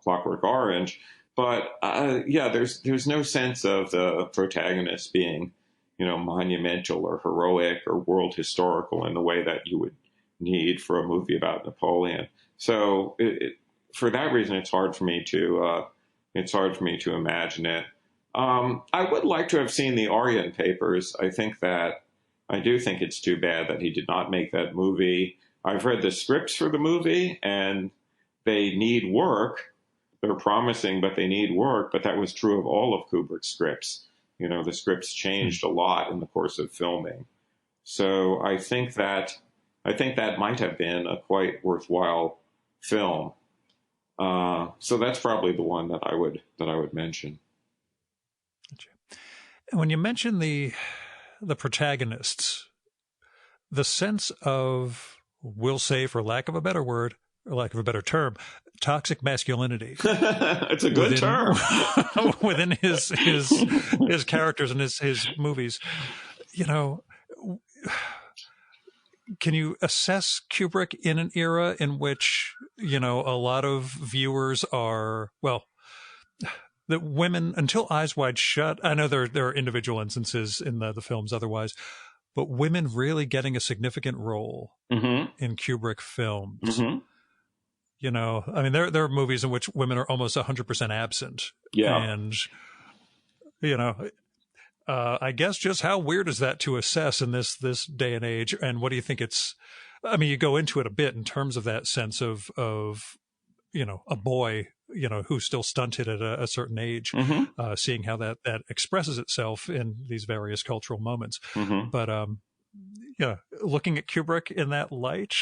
Clockwork Orange. But there's no sense of the protagonist being, monumental or heroic or world historical in the way that you would need for a movie about Napoleon. So for that reason, it's hard for me to imagine it. I would like to have seen the Orient Papers. I do think it's too bad that he did not make that movie. I've read the scripts for the movie, and they need work. They're promising, but they need work. But that was true of all of Kubrick's scripts. The scripts changed a lot in the course of filming. So I think that might have been a quite worthwhile film. So that's probably the one that I would mention. Gotcha. And when you mention the protagonists, the sense of, we'll say, for lack of a better word, or lack of a better term, toxic masculinity. It's a good term. Within his characters and his movies, can you assess Kubrick in an era in which, a lot of viewers are, the women, until Eyes Wide Shut, I know there are individual instances in the films otherwise, but women really getting a significant role in Kubrick films. Mm-hmm. There are movies in which women are almost 100% absent. Yeah. And, I guess just how weird is that to assess in this day and age? And what do you think you go into it a bit in terms of that sense of a boy, who's still stunted at a certain age, seeing how that expresses itself in these various cultural moments. Mm-hmm. But, looking at Kubrick in that light,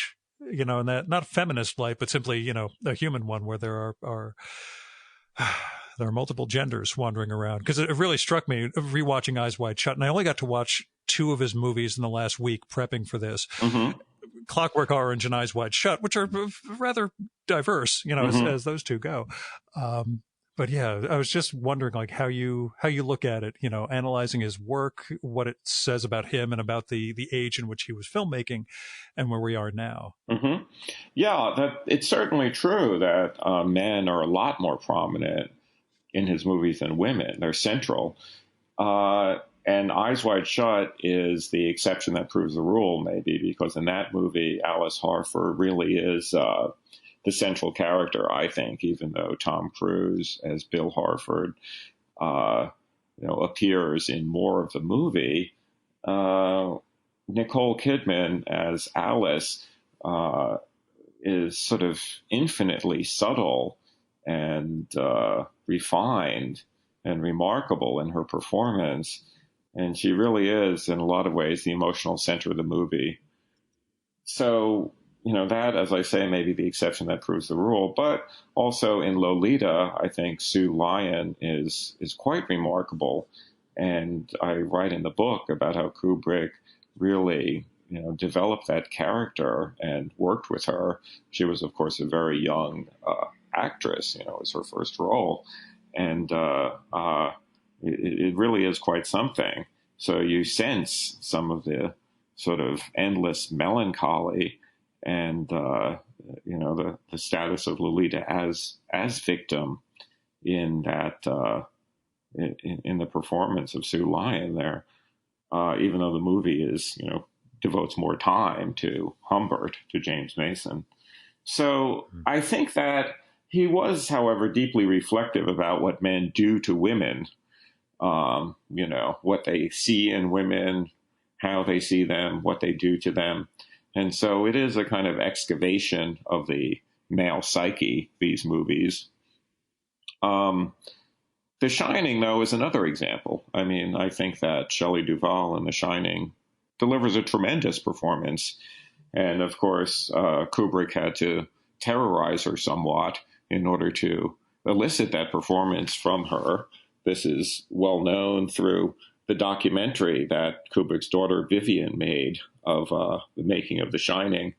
in that, not a feminist light, but simply, a human one where there are multiple genders wandering around. Because it really struck me rewatching Eyes Wide Shut, and I only got to watch 2 of his movies in the last week prepping for this. Mm-hmm. Clockwork Orange and Eyes Wide Shut, which are rather diverse, as those two go. But yeah, I was just wondering, like, how you look at it, analyzing his work, what it says about him and about the age in which he was filmmaking and where we are now. Mm-hmm. Yeah, it's certainly true that men are a lot more prominent in his movies than women. They're central. And Eyes Wide Shut is the exception that proves the rule, maybe, because in that movie, Alice Harford really is the central character, I think, even though Tom Cruise as Bill Harford, appears in more of the movie. Nicole Kidman as Alice is sort of infinitely subtle and refined and remarkable in her performance. And she really is, in a lot of ways, the emotional center of the movie. So, that, as I say, may be the exception that proves the rule. But also in Lolita, I think Sue Lyon is quite remarkable. And I write in the book about how Kubrick really, developed that character and worked with her. She was, of course, a very young actress. It was her first role. And it really is quite something. So you sense some of the sort of endless melancholy and, the status of Lolita as victim in that, in the performance of Sue Lyon there, even though the movie devotes more time to Humbert, to James Mason. So I think that he was, however, deeply reflective about what men do to women, what they see in women, how they see them, what they do to them. And so it is a kind of excavation of the male psyche, these movies. The Shining, though, is another example. I mean, I think that Shelley Duvall in The Shining delivers a tremendous performance. And, of course, Kubrick had to terrorize her somewhat in order to elicit that performance from her. This is well known through the documentary that Kubrick's daughter Vivian made of the making of The Shining.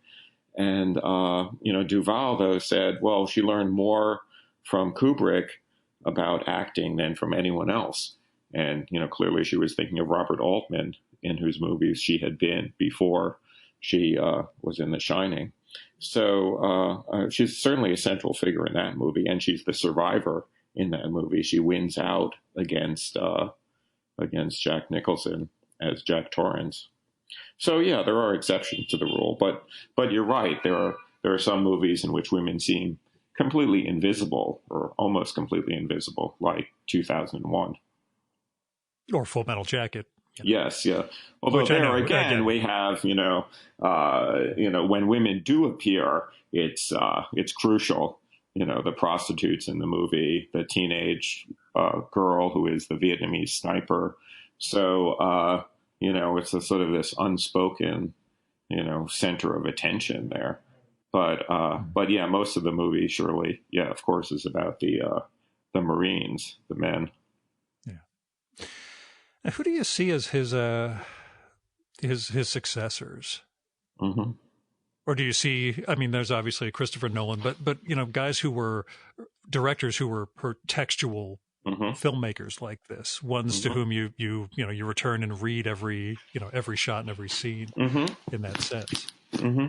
And, Duvall, though, said, well, she learned more from Kubrick about acting than from anyone else. And, clearly she was thinking of Robert Altman, in whose movies she had been before she was in The Shining. So she's certainly a central figure in that movie, and she's the survivor in that movie. She wins out against Jack Nicholson as Jack Torrance. So yeah, there are exceptions to the rule, but you're right. There are some movies in which women seem completely invisible or almost completely invisible, like 2001 or Full Metal Jacket. Yes, yeah. Although there again, we have when women do appear, it's crucial. The prostitutes in the movie, the teenage girl who is the Vietnamese sniper. So it's a sort of this unspoken, center of attention there. But yeah, most of the movie, surely, yeah, of course, is about the Marines, the men. Yeah. Now, who do you see as his successors? Mm-hmm. Or do you see? I mean, there's obviously Christopher Nolan, but guys who were directors who were textual filmmakers like this, ones to whom you return and read every shot and every scene in that sense. Mm-hmm.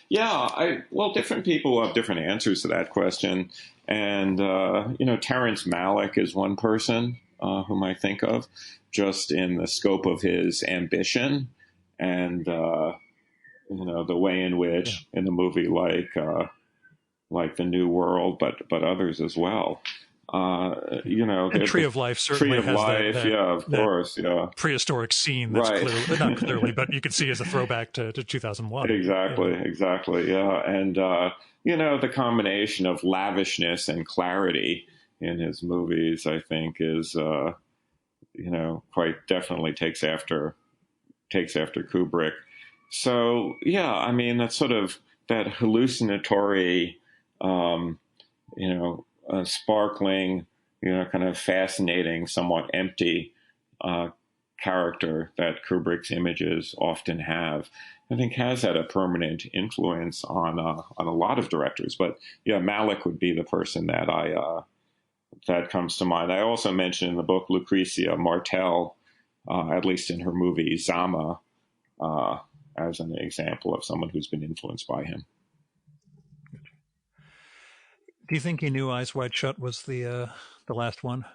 Yeah, different people have different answers to that question, and Terrence Malick is one person whom I think of, just in the scope of his ambition and the way in which in a movie like The New World, but others as well. And Tree of Life certainly has that, of course, prehistoric scene that's clearly, not clearly, but you can see as a throwback to 2001. Exactly, yeah. And, the combination of lavishness and clarity in his movies, I think, is, quite definitely takes after Kubrick. So, yeah, I mean, that's sort of that hallucinatory, sparkling, kind of fascinating, somewhat empty character that Kubrick's images often have, I think has had a permanent influence on a lot of directors. But yeah, Malick would be the person that that comes to mind. I also mentioned in the book Lucrecia Martel, at least in her movie Zama, as an example of someone who's been influenced by him. Do you think he knew Eyes Wide Shut was the last one?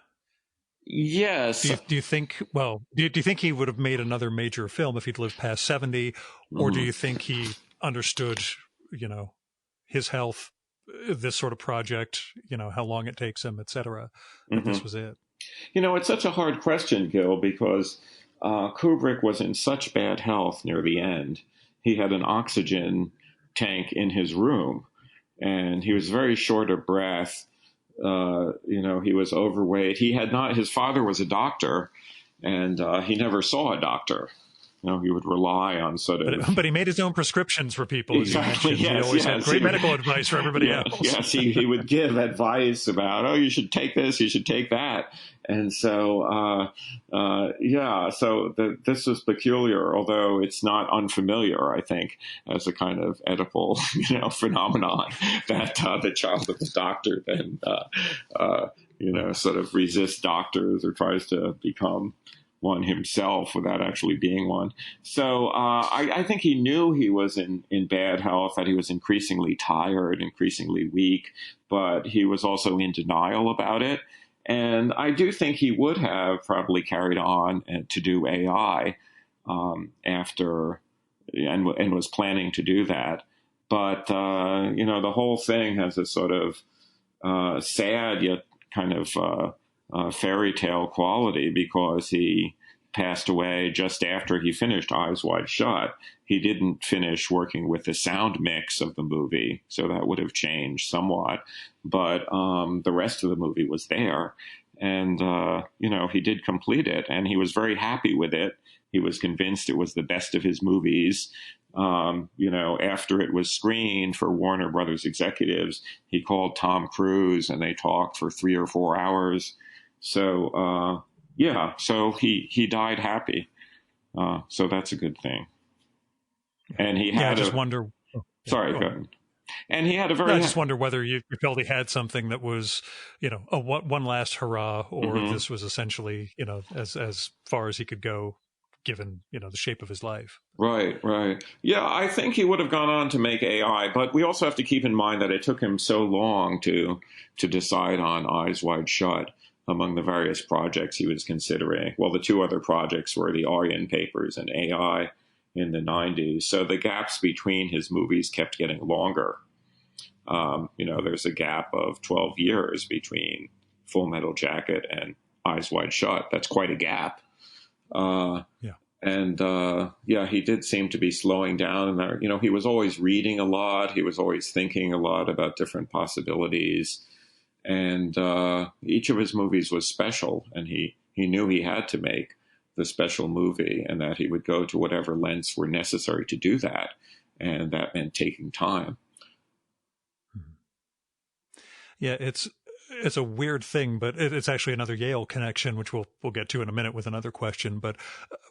Yes. Do you think? Well, do you think he would have made another major film if he'd lived past 70, or do you think he understood, his health, this sort of project, how long it takes him, etc., that this was it? It's such a hard question, Gil, because Kubrick was in such bad health near the end. He had an oxygen tank in his room, and he was very short of breath. He was overweight. His father was a doctor, and he never saw a doctor. He would rely on sort of... But he made his own prescriptions for people, exactly, as you mentioned. He always had great medical advice for everybody else. Yes, he would give advice about, you should take this, you should take that. And so, this was peculiar, although it's not unfamiliar, I think, as a kind of Oedipal, phenomenon that the child of the doctor then, sort of resists doctors or tries to become one himself without actually being one. So I think he knew he was in bad health, that he was increasingly tired, increasingly weak, but he was also in denial about it. And I do think he would have probably carried on to do AI after, and was planning to do that. But, the whole thing has a sort of sad yet kind of fairy tale quality, because he passed away just after he finished Eyes Wide Shut. He didn't finish working with the sound mix of the movie, so that would have changed somewhat. But the rest of the movie was there, and he did complete it, and he was very happy with it. He was convinced it was the best of his movies. After it was screened for Warner Brothers executives, he called Tom Cruise, and they talked for 3 or 4 hours. So, so he died happy. So that's a good thing. And he had I just wonder. Sorry, go ahead. And he had a very... No, I just wonder whether you felt he had something that was, a one last hurrah, or this was essentially, as far as he could go, given, the shape of his life. Right. Yeah, I think he would have gone on to make AI, but we also have to keep in mind that it took him so long to decide on Eyes Wide Shut among the various projects he was considering. Well, the two other projects were the Aryan Papers and AI in the 90s. So the gaps between his movies kept getting longer. There's a gap of 12 years between Full Metal Jacket and Eyes Wide Shut. That's quite a gap. He did seem to be slowing down in there. He was always reading a lot. He was always thinking a lot about different possibilities. And each of his movies was special, and he knew he had to make the special movie, and that he would go to whatever lengths were necessary to do that. And that meant taking time. Yeah, it's a weird thing, but it's actually another Yale connection, which we'll get to in a minute with another question. But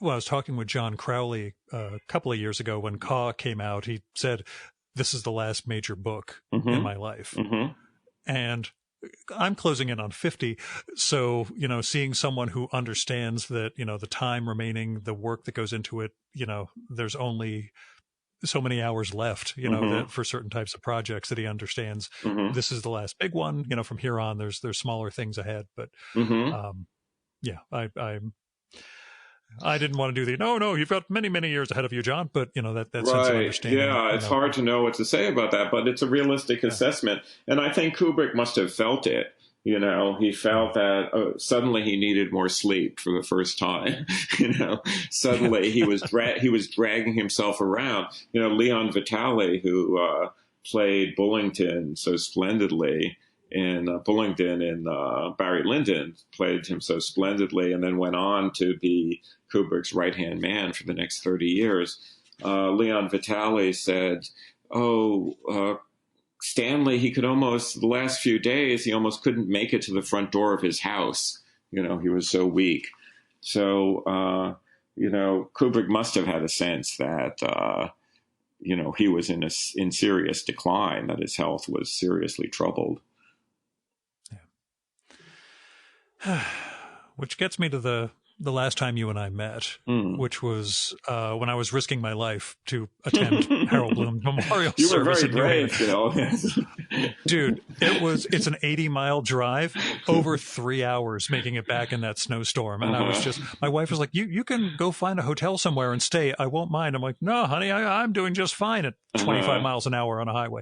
I was talking with John Crowley a couple of years ago when Caw came out. He said, "This is the last major book in my life," and I'm closing in on 50. So, seeing someone who understands that, the time remaining, the work that goes into it, there's only so many hours left, that for certain types of projects, that he understands this is the last big one. From here on, there's smaller things ahead. But I didn't want to do no, you've got many, many years ahead of you, John. But, that sense of understanding. Yeah, it's hard to know what to say about that, but it's a realistic assessment. And I think Kubrick must have felt it. He felt that suddenly he needed more sleep for the first time. Suddenly he was dragging himself around. Leon Vitali, who played Bullingdon so splendidly in Bullingdon in Barry Lyndon, played him so splendidly, and then went on to be Kubrick's right-hand man for the next 30 years. Leon Vitali said, Stanley, the last few days, he almost couldn't make it to the front door of his house. He was so weak. So, Kubrick must have had a sense that, he was in serious decline, that his health was seriously troubled. Yeah. Which gets me to the last time you and I met, which was when I was risking my life to attend Harold Bloom's memorial you service. You were very brave, Phil. Dude, it's an 80-mile drive, over 3 hours making it back in that snowstorm. And I was my wife was like, you can go find a hotel somewhere and stay. I won't mind. I'm like, no, honey, I'm doing just fine at 25 miles an hour on a highway.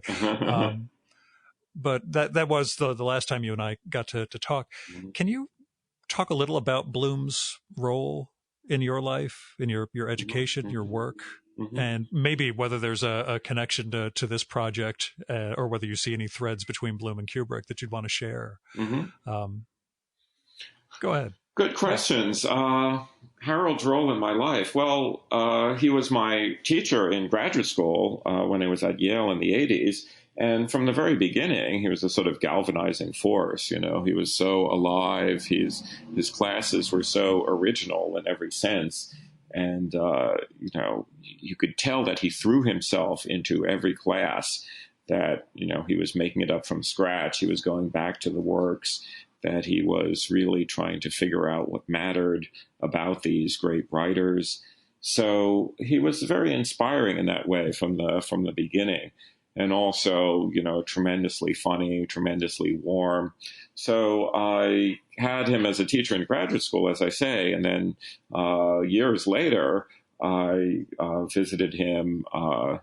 But that was the last time you and I got to talk. Can you talk a little about Bloom's role in your life, in your education, your work, and maybe whether there's a connection to this project, or whether you see any threads between Bloom and Kubrick that you'd want to share? Go ahead. Good questions. Harold's role in my life. Well, he was my teacher in graduate school when I was at Yale in the 80s. And from the very beginning, he was a sort of galvanizing force. He was so alive. His classes were so original in every sense. And, you could tell that he threw himself into every class, that, he was making it up from scratch. He was going back to the works, that he was really trying to figure out what mattered about these great writers. So he was very inspiring in that way from the beginning. And also, tremendously funny, tremendously warm. So I had him as a teacher in graduate school, as I say, and then years later, I visited him.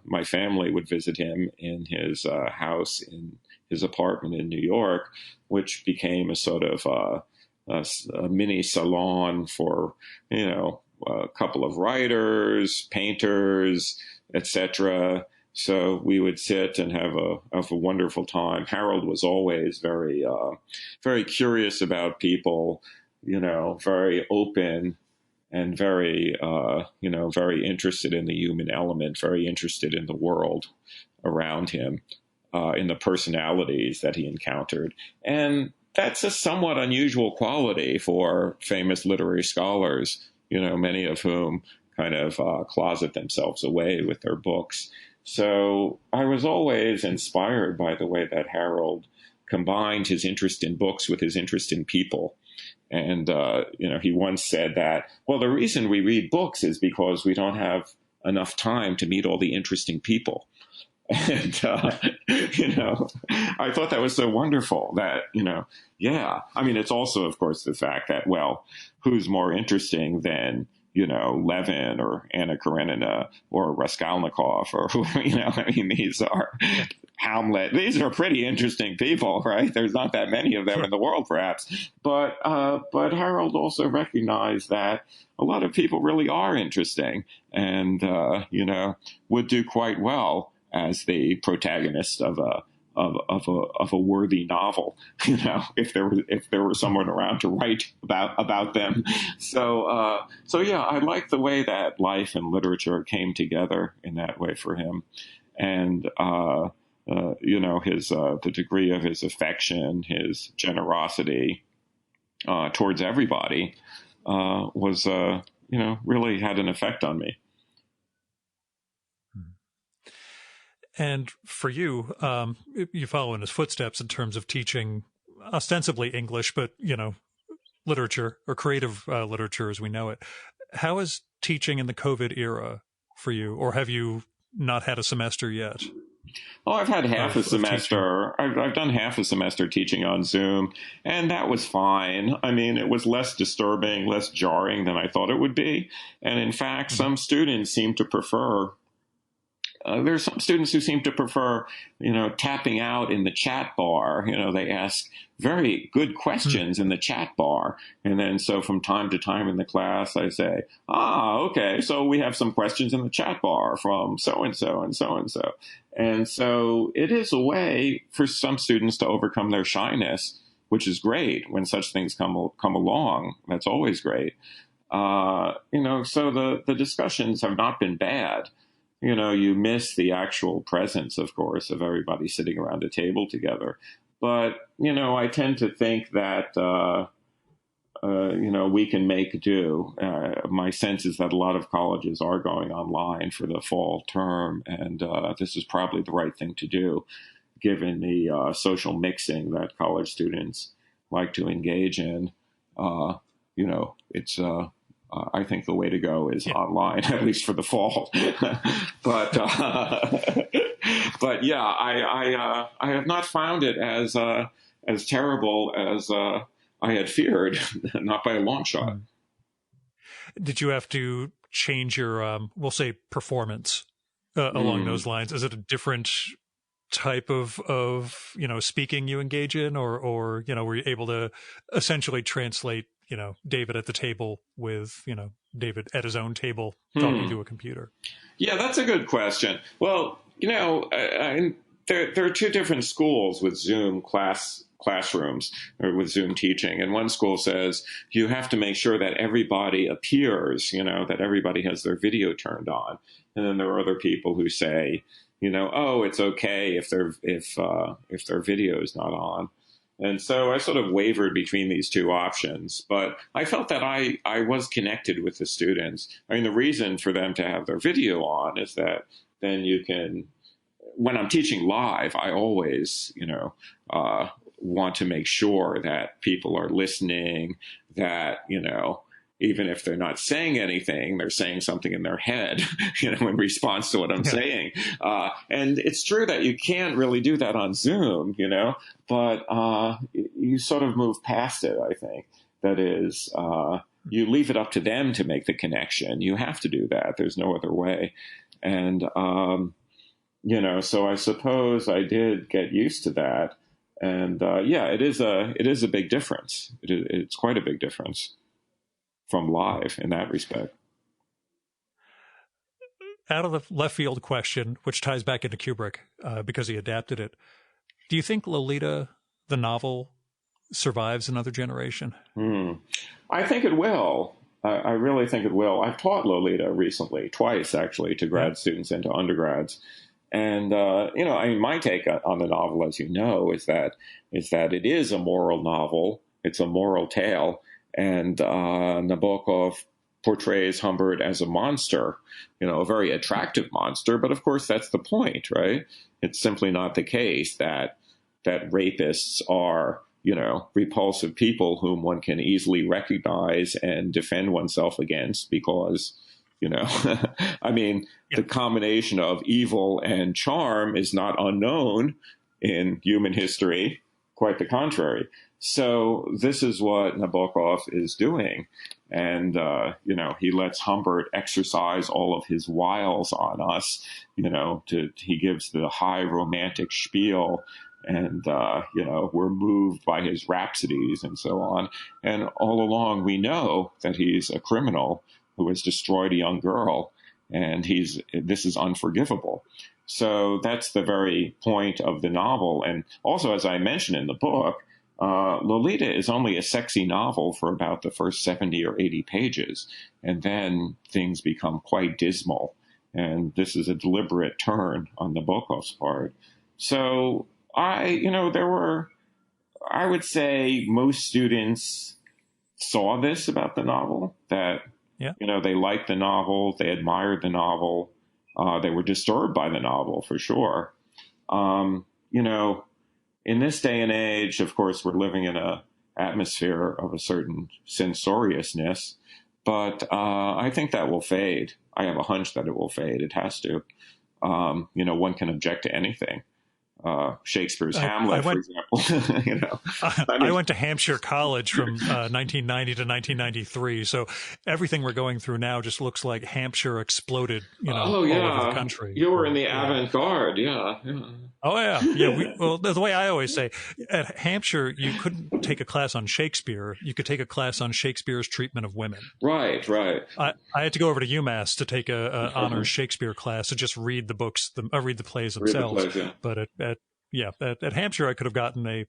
My family would visit him in his house, in his apartment in New York, which became a sort of a mini salon for, a couple of writers, painters, etc. So we would sit and have a wonderful time. Harold was always very, very curious about people, very open and very, very interested in the human element, very interested in the world around him, in the personalities that he encountered. And that's a somewhat unusual quality for famous literary scholars, many of whom kind of closet themselves away with their books. So I was always inspired by the way that Harold combined his interest in books with his interest in people. And, he once said that, well, the reason we read books is because we don't have enough time to meet all the interesting people. And, I thought that was so wonderful that, yeah. I mean, it's also, of course, the fact that, well, who's more interesting than, Levin or Anna Karenina or Raskolnikov or who, these are Hamlet. These are pretty interesting people, right? There's not that many of them in the world, perhaps. But Harold also recognized that a lot of people really are interesting and, would do quite well as the protagonist of a worthy novel, if there were someone around to write about them. So yeah, I like the way that life and literature came together in that way for him, and his the degree of his affection, his generosity towards everybody was really had an effect on me. And for you, you follow in his footsteps in terms of teaching ostensibly English, but, literature or creative literature as we know it. How is teaching in the COVID era for you? Or have you not had a semester yet? Oh, I've had half a semester. I've done half a semester teaching on Zoom, and that was fine. I mean, it was less disturbing, less jarring than I thought it would be. And in fact, some students seem to prefer there's some students who seem to prefer, tapping out in the chat bar. They ask very good questions in the chat bar. And then so from time to time in the class, I say, okay, so we have some questions in the chat bar from so-and-so and so-and-so. And so it is a way for some students to overcome their shyness, which is great when such things come along. That's always great. So the discussions have not been bad. You miss the actual presence, of course, of everybody sitting around a table together. But, I tend to think that, we can make do. My sense is that a lot of colleges are going online for the fall term, and this is probably the right thing to do, given the social mixing that college students like to engage in. It's I think the way to go is online, at least for the fall. But yeah, I have not found it as terrible as I had feared, not by a long shot. Did you have to change your, we'll say, performance along those lines? Is it a different type of speaking you engage in, or were you able to essentially translate David at the table with, David at his own table talking to a computer? Yeah, that's a good question. Well, there are two different schools with Zoom classrooms or with Zoom teaching. And one school says you have to make sure that everybody appears, that everybody has their video turned on. And then there are other people who say, it's okay if their video is not on. And so I sort of wavered between these two options, but I felt that I was connected with the students. I mean, the reason for them to have their video on is that then you can, when I'm teaching live, I always, want to make sure that people are listening, that, even if they're not saying anything, they're saying something in their head, in response to what I'm saying. And it's true that you can't really do that on Zoom, but you sort of move past it, I think. That is, you leave it up to them to make the connection. You have to do that. There's no other way. And, so I suppose I did get used to that. And, it is a big difference. It's quite a big difference from live in that respect. Out of the left field question, which ties back into Kubrick because he adapted it, do you think Lolita, the novel, survives another generation? I think it will. I really think it will. I've taught Lolita recently, twice actually, to grad students and to undergrads. And, my take on the novel, as you know, is that it is a moral novel. It's a moral tale. And Nabokov portrays Humbert as a monster, a very attractive monster. But of course, that's the point, right? It's simply not the case that rapists are, repulsive people whom one can easily recognize and defend oneself against because, I mean, the combination of evil and charm is not unknown in human history. Quite the contrary. So this is what Nabokov is doing. And, he lets Humbert exercise all of his wiles on us, he gives the high romantic spiel and, we're moved by his rhapsodies and so on. And all along we know that he's a criminal who has destroyed a young girl, and this is unforgivable. So that's the very point of the novel. And also, as I mentioned in the book, Lolita is only a sexy novel for about the first 70 or 80 pages, and then things become quite dismal. And this is a deliberate turn on Nabokov's part. So I would say most students saw this about the novel, that, they liked the novel, they admired the novel, they were disturbed by the novel for sure. In this day and age, of course, we're living in an atmosphere of a certain censoriousness, but I think that will fade. I have a hunch that it will fade. It has to. One can object to anything. Shakespeare's Hamlet, for example. I went to Hampshire College from 1990 to 1993, so everything we're going through now just looks like Hampshire exploded, all over the country. You were in the avant-garde, yeah. Oh, yeah. Well, the way I always say, at Hampshire, you couldn't take a class on Shakespeare. You could take a class on Shakespeare's treatment of women. Right. I had to go over to UMass to take a honors Shakespeare class to just read the books, read the plays themselves. But at Hampshire, I could have gotten a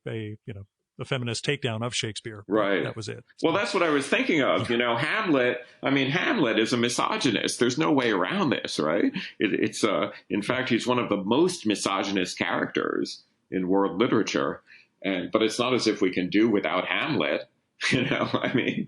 feminist takedown of Shakespeare. Right. That was it. Well, that's what I was thinking of. Hamlet is a misogynist. There's no way around this, right? It's in fact, he's one of the most misogynist characters in world literature. But it's not as if we can do without Hamlet. Hamlet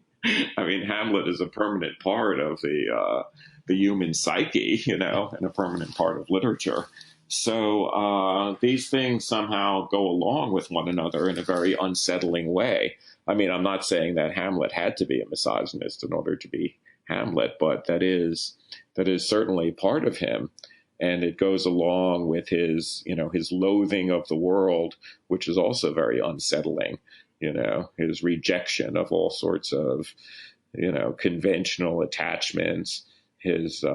is a permanent part of the human psyche, and a permanent part of literature. So these things somehow go along with one another in a very unsettling way. I mean, I'm not saying that Hamlet had to be a misogynist in order to be Hamlet, but that is certainly part of him. And it goes along with his loathing of the world, which is also very unsettling. His rejection of all sorts of, conventional attachments, his,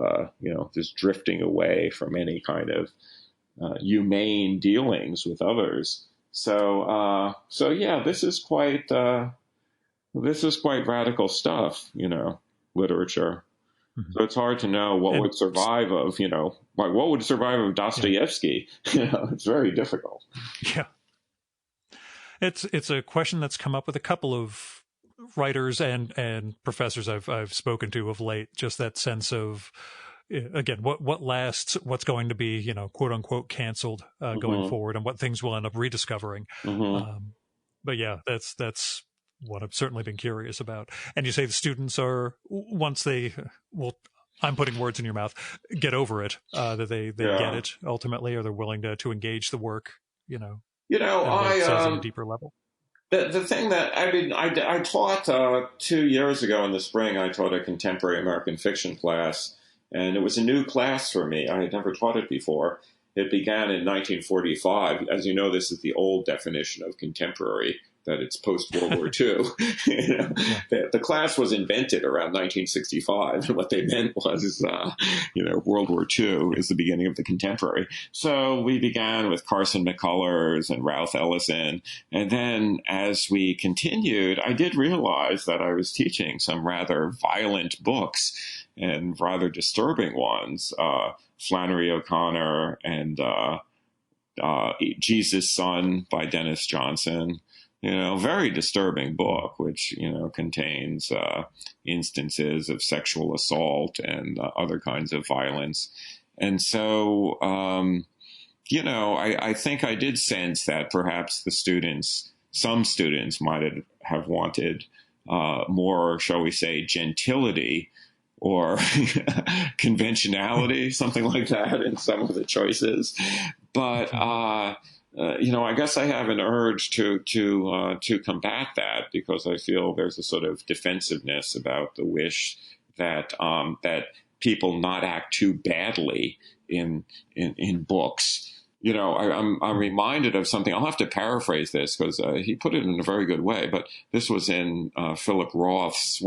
this drifting away from any kind of humane dealings with others. So this is quite radical stuff, literature. Mm-hmm. So it's hard to know what would survive of, what would survive of Dostoevsky. It's very difficult. Yeah. It's a question that's come up with a couple of writers and professors I've spoken to of late, just that sense of, again, what lasts, what's going to be, quote unquote, canceled going forward, and what things we'll end up rediscovering. Mm-hmm. But yeah, that's what I've certainly been curious about. And you say the students are, once I'm putting words in your mouth, get over it, that they get it ultimately, or they're willing to engage the work, on a deeper level. The thing that I taught 2 years ago in the spring, I taught a contemporary American fiction class. And it was a new class for me. I had never taught it before. It began in 1945. As you know, this is the old definition of contemporary, that it's post-World War II. The class was invented around 1965. And what they meant was, World War II is the beginning of the contemporary. So we began with Carson McCullers and Ralph Ellison. And then as we continued, I did realize that I was teaching some rather violent books and rather disturbing ones, Flannery O'Connor and Jesus' Son by Dennis Johnson. Very disturbing book, which, contains instances of sexual assault and other kinds of violence. And so, I think I did sense that perhaps some students might have wanted more, shall we say, gentility or conventionality, something like that in some of the choices. But, I guess I have an urge to combat that, because I feel there's a sort of defensiveness about the wish that people not act too badly in books. I'm reminded of something. I'll have to paraphrase this because he put it in a very good way. But this was in one of Philip Roth's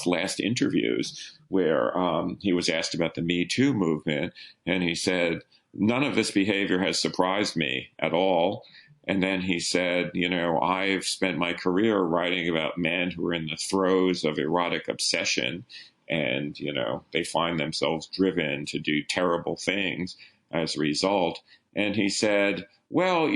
last interviews, where he was asked about the Me Too movement, and he said, "None of this behavior has surprised me at all." And then he said, "I've spent my career writing about men who are in the throes of erotic obsession, and they find themselves driven to do terrible things as a result." And he said, "Well,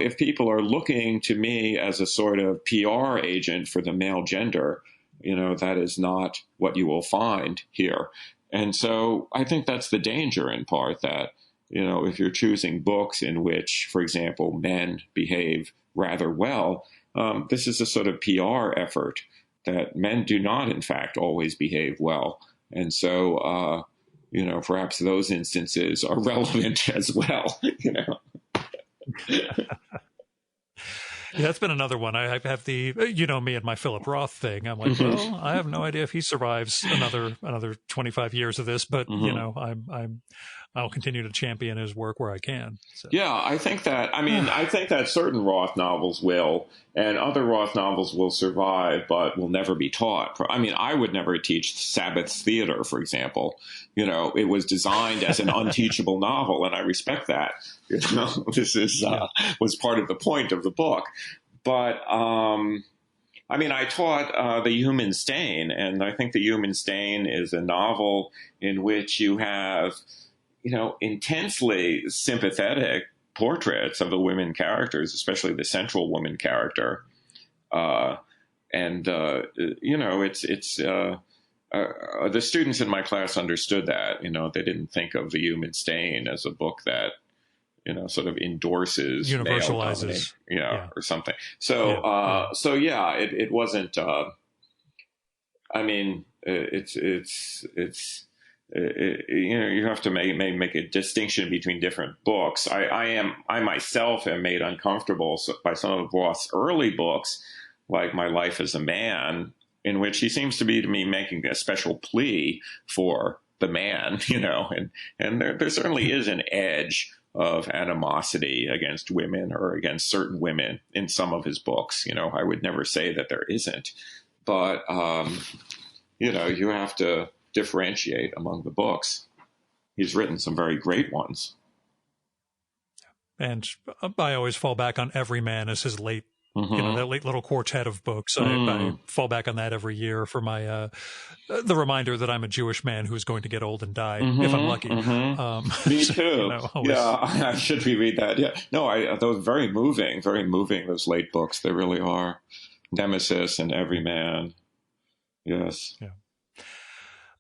if people are looking to me as a sort of PR agent for the male gender, that is not what you will find here." And so I think that's the danger, in part, that, if you're choosing books in which, for example, men behave rather well, this is a sort of PR effort that men do not, in fact, always behave well. And so, perhaps those instances are relevant as well, Yeah, that's been another one. I have the, me and my Philip Roth thing. I'm like, well, I have no idea if he survives another 25 years of this, but I'll continue to champion his work where I can. So. Yeah, I think that certain Roth novels will, and other Roth novels will survive, but will never be taught. I would never teach Sabbath's Theater, for example. It was designed as an unteachable novel, and I respect that. This was part of the point of the book. But, I taught The Human Stain, and I think The Human Stain is a novel in which you have, intensely sympathetic portraits of the women characters, especially the central woman character. The students in my class understood that. They didn't think of The Human Stain as a book that, sort of endorses, universalizes, or something. So, it wasn't. You have to make a distinction between different books. I myself am made uncomfortable by some of Roth's early books, like My Life as a Man, in which he seems to be making a special plea for the man, and there certainly is an edge of animosity against women or against certain women in some of his books. I would never say that there isn't, but you have to differentiate among the books. He's written some very great ones. And I always fall back on Every Man as his late, that late little quartet of books. I fall back on that every year for my, the reminder that I'm a Jewish man who's going to get old and die if I'm lucky. Me too. I should reread that. Yeah. No, those very moving, those late books. They really are. Nemesis and Every Man. Yes. Yeah.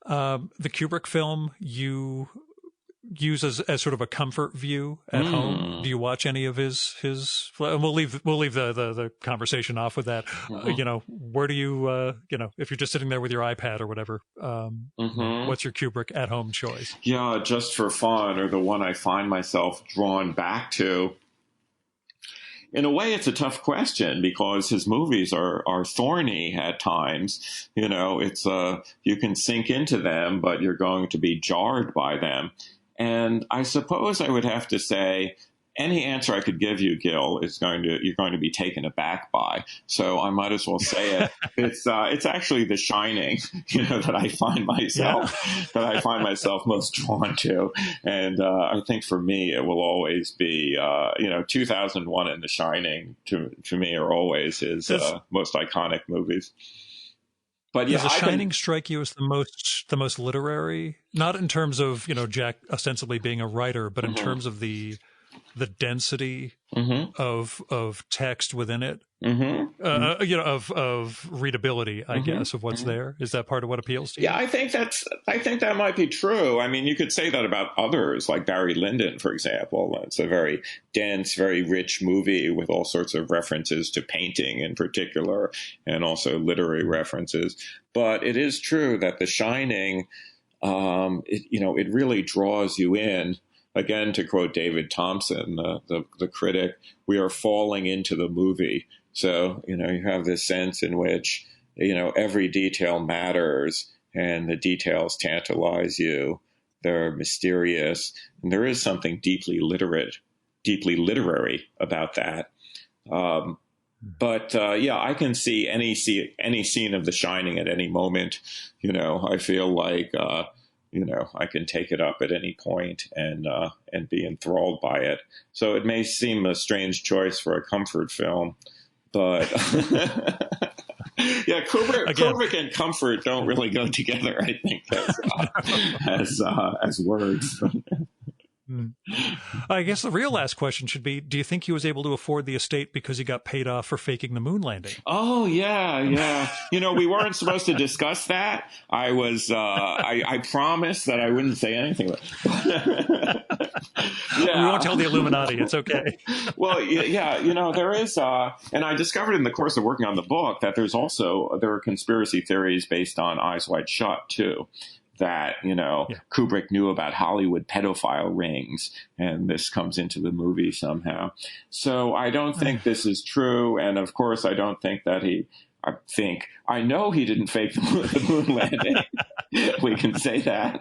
The Kubrick film you use as sort of a comfort view at home. Do you watch any of his? We'll leave the conversation off with that. Where do you if you're just sitting there with your iPad or whatever, what's your Kubrick at home choice? Yeah, Just for Fun, or the one I find myself drawn back to. In a way, it's a tough question because his movies are thorny at times. It's you can sink into them, but you're going to be jarred by them. And I suppose I would have to say any answer I could give you, Gil, you're going to be taken aback by. So I might as well say it. It's actually The Shining, that I find myself most drawn to. And I think for me, it will always be 2001 and The Shining to me are always his most iconic movies. But does The Shining strike you as the most literary? Not in terms of Jack ostensibly being a writer, but in terms of the the density of text within it, of readability, I guess, of what's there. Is that part of what appeals to you? Yeah, I think that might be true. I mean, you could say that about others, like Barry Lyndon, for example. It's a very dense, very rich movie with all sorts of references to painting in particular, and also literary references. But it is true that The Shining, it really draws you in. Again, to quote David Thompson, the critic, we are falling into the movie. So, you have this sense in which, every detail matters and the details tantalize you. They're mysterious. And there is something deeply literary about that. But I can see any scene of The Shining at any moment. I feel like, I can take it up at any point and be enthralled by it. So it may seem a strange choice for a comfort film, but yeah, Kubrick and comfort don't really go together, I think, as words. I guess the real last question should be, do you think he was able to afford the estate because he got paid off for faking the moon landing? Oh, yeah. We weren't supposed to discuss that. I was, I promised that I wouldn't say anything. We won't tell the Illuminati. It's okay. Well, there is, and I discovered in the course of working on the book that there are conspiracy theories based on Eyes Wide Shut, too. That, Kubrick knew about Hollywood pedophile rings, and this comes into the movie somehow. So I don't think this is true. And of course, I don't think that I know he didn't fake the moon landing. We can say that.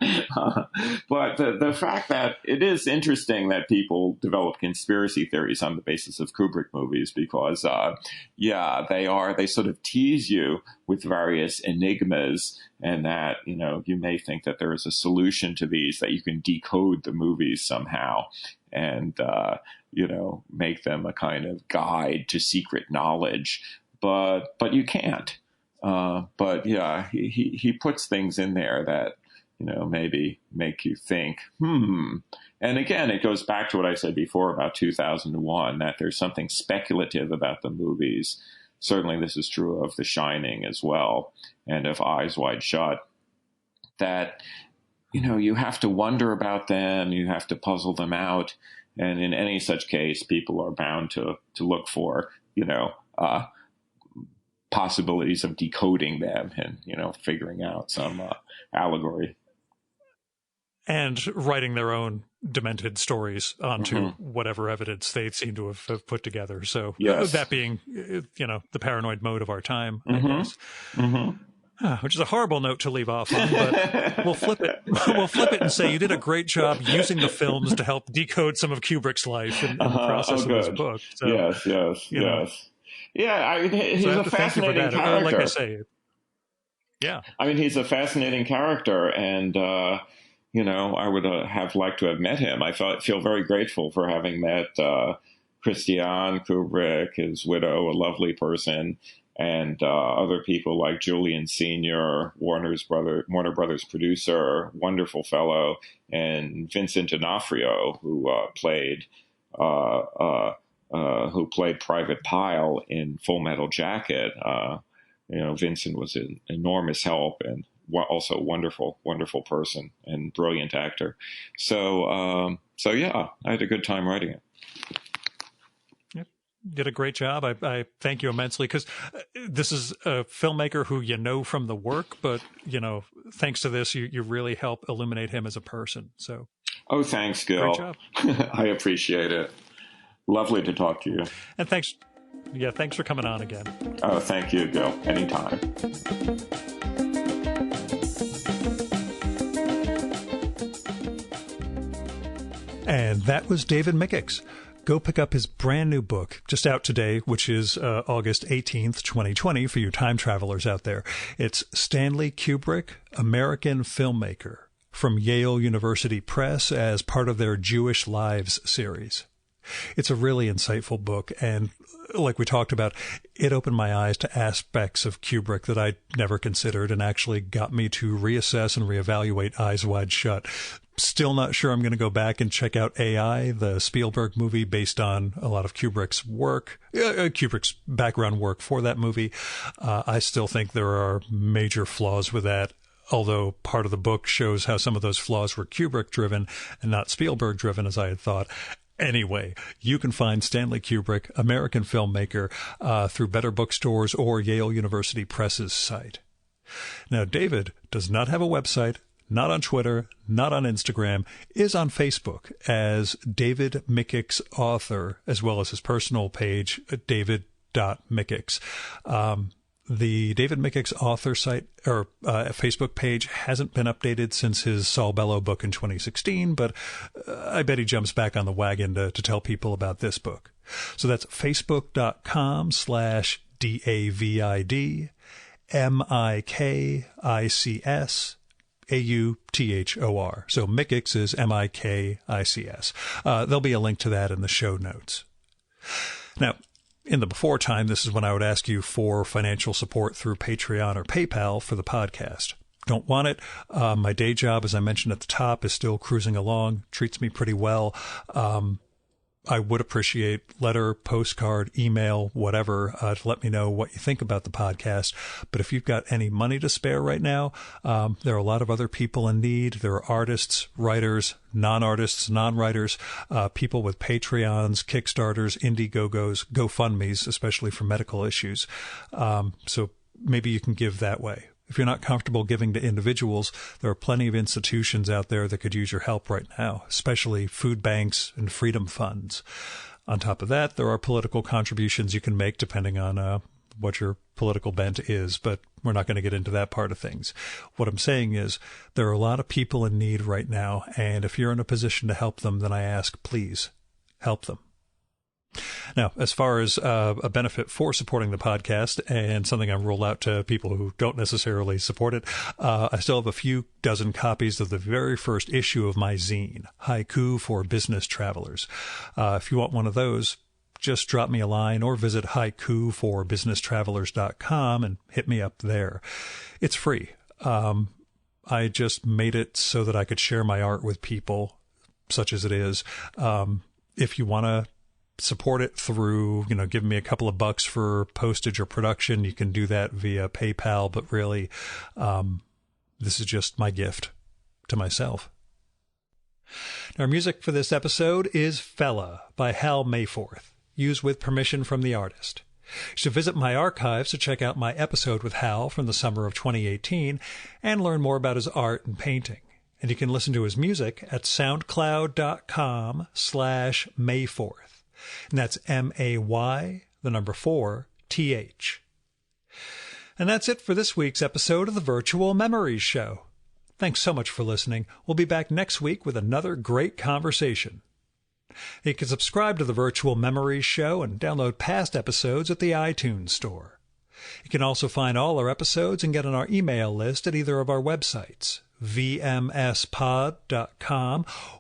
But the fact that it is interesting that people develop conspiracy theories on the basis of Kubrick movies, because, they sort of tease you with various enigmas, and that, you may think that there is a solution to these, that you can decode the movies somehow and, make them a kind of guide to secret knowledge. But you can't. But yeah, he puts things in there that, maybe make you think, And again, it goes back to what I said before about 2001, that there's something speculative about the movies. Certainly this is true of The Shining as well, and of Eyes Wide Shut, that, you have to wonder about them, you have to puzzle them out. And in any such case, people are bound to look for, possibilities of decoding them and, figuring out some allegory. And writing their own demented stories onto whatever evidence they seem to have put together. So that being, the paranoid mode of our time, I guess. Which is a horrible note to leave off on, but we'll flip it. We'll flip it and say you did a great job using the films to help decode some of Kubrick's life in the process of his book. So, yes. Yeah, he's a fascinating character. Like I say, yeah. I mean, he's a fascinating character, and I would have liked to have met him. I feel very grateful for having met Christian Kubrick, his widow, a lovely person, and other people like Julian Sr., Warner Brothers producer, wonderful fellow, and Vincent D'Onofrio, who played Private Pyle in Full Metal Jacket. Vincent was an enormous help, and also a wonderful, wonderful person and brilliant actor. So yeah, I had a good time writing it. Did a great job. I thank you immensely, because this is a filmmaker who from the work, but thanks to this, you really help illuminate him as a person. So, thanks, Gil. Great job. I appreciate it. Lovely to talk to you. And thanks for coming on again. Oh, thank you, Gil. Anytime. And that was David Mikics. Go pick up his brand new book, just out today, which is August 18th, 2020, for you time travelers out there. It's Stanley Kubrick, American Filmmaker, from Yale University Press as part of their Jewish Lives series. It's a really insightful book, and like we talked about, it opened my eyes to aspects of Kubrick that I'd never considered and actually got me to reassess and reevaluate Eyes Wide Shut. Still not sure I'm going to go back and check out AI, the Spielberg movie based on a lot of Kubrick's work, Kubrick's background work for that movie. I still think there are major flaws with that, although part of the book shows how some of those flaws were Kubrick-driven and not Spielberg-driven, as I had thought. Anyway, you can find Stanley Kubrick, American filmmaker, through Better Bookstores or Yale University Press's site. Now, David does not have a website, not on Twitter, not on Instagram, is on Facebook as David Mikics Author, as well as his personal page, david.mikics. The David Mikics Author site or Facebook page hasn't been updated since his Saul Bellow book in 2016, but I bet he jumps back on the wagon to tell people about this book. So that's facebook.com/DAVID MIKICS So Mikics is MIKICS. There'll be a link to that in the show notes. Now, in the before time, this is when I would ask you for financial support through Patreon or PayPal for the podcast. Don't want it. My day job, as I mentioned at the top, is still cruising along, treats me pretty well. I would appreciate letter, postcard, email, whatever, to let me know what you think about the podcast. But if you've got any money to spare right now, there are a lot of other people in need. There are artists, writers, non-artists, non-writers, people with Patreons, Kickstarters, Indiegogos, GoFundMes, especially for medical issues. So maybe you can give that way. If you're not comfortable giving to individuals, there are plenty of institutions out there that could use your help right now, especially food banks and freedom funds. On top of that, there are political contributions you can make depending on what your political bent is, but we're not going to get into that part of things. What I'm saying is there are a lot of people in need right now, and if you're in a position to help them, then I ask, please help them. Now, as far as a benefit for supporting the podcast and something I roll out to people who don't necessarily support it, I still have a few dozen copies of the very first issue of my zine, Haiku for Business Travelers. If you want one of those, just drop me a line or visit haikuforbusinesstravelers.com and hit me up there. It's free. I just made it so that I could share my art with people, such as it is. If you want to support it through, giving me a couple of bucks for postage or production, you can do that via PayPal. But really, this is just my gift to myself. Our music for this episode is Fella by Hal Mayforth, used with permission from the artist. You should visit my archives to check out my episode with Hal from the summer of 2018 and learn more about his art and painting. And you can listen to his music at soundcloud.com/Mayforth. And that's MAY, the number 4, TH. And that's it for this week's episode of the Virtual Memories Show. Thanks so much for listening. We'll be back next week with another great conversation. You can subscribe to the Virtual Memories Show and download past episodes at the iTunes Store. You can also find all our episodes and get on our email list at either of our websites, vmspod.com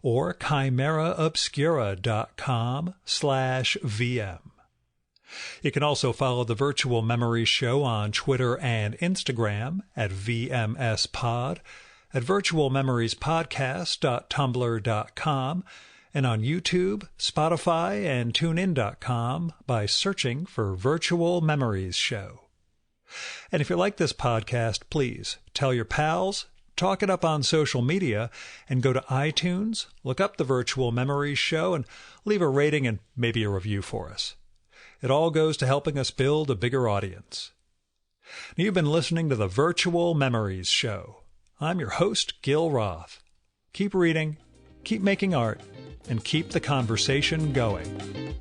or chimeraobscura.com/VM. You can also follow the Virtual Memories Show on Twitter and Instagram at vmspod, at virtualmemoriespodcast.tumblr.com, and on YouTube, Spotify, and TuneIn.com by searching for Virtual Memories Show. And if you like this podcast, please tell your pals, talk it up on social media, and go to iTunes, look up the Virtual Memories Show, and leave a rating and maybe a review for us. It all goes to helping us build a bigger audience. You've been listening to the Virtual Memories Show. I'm your host, Gil Roth. Keep reading, keep making art, and keep the conversation going.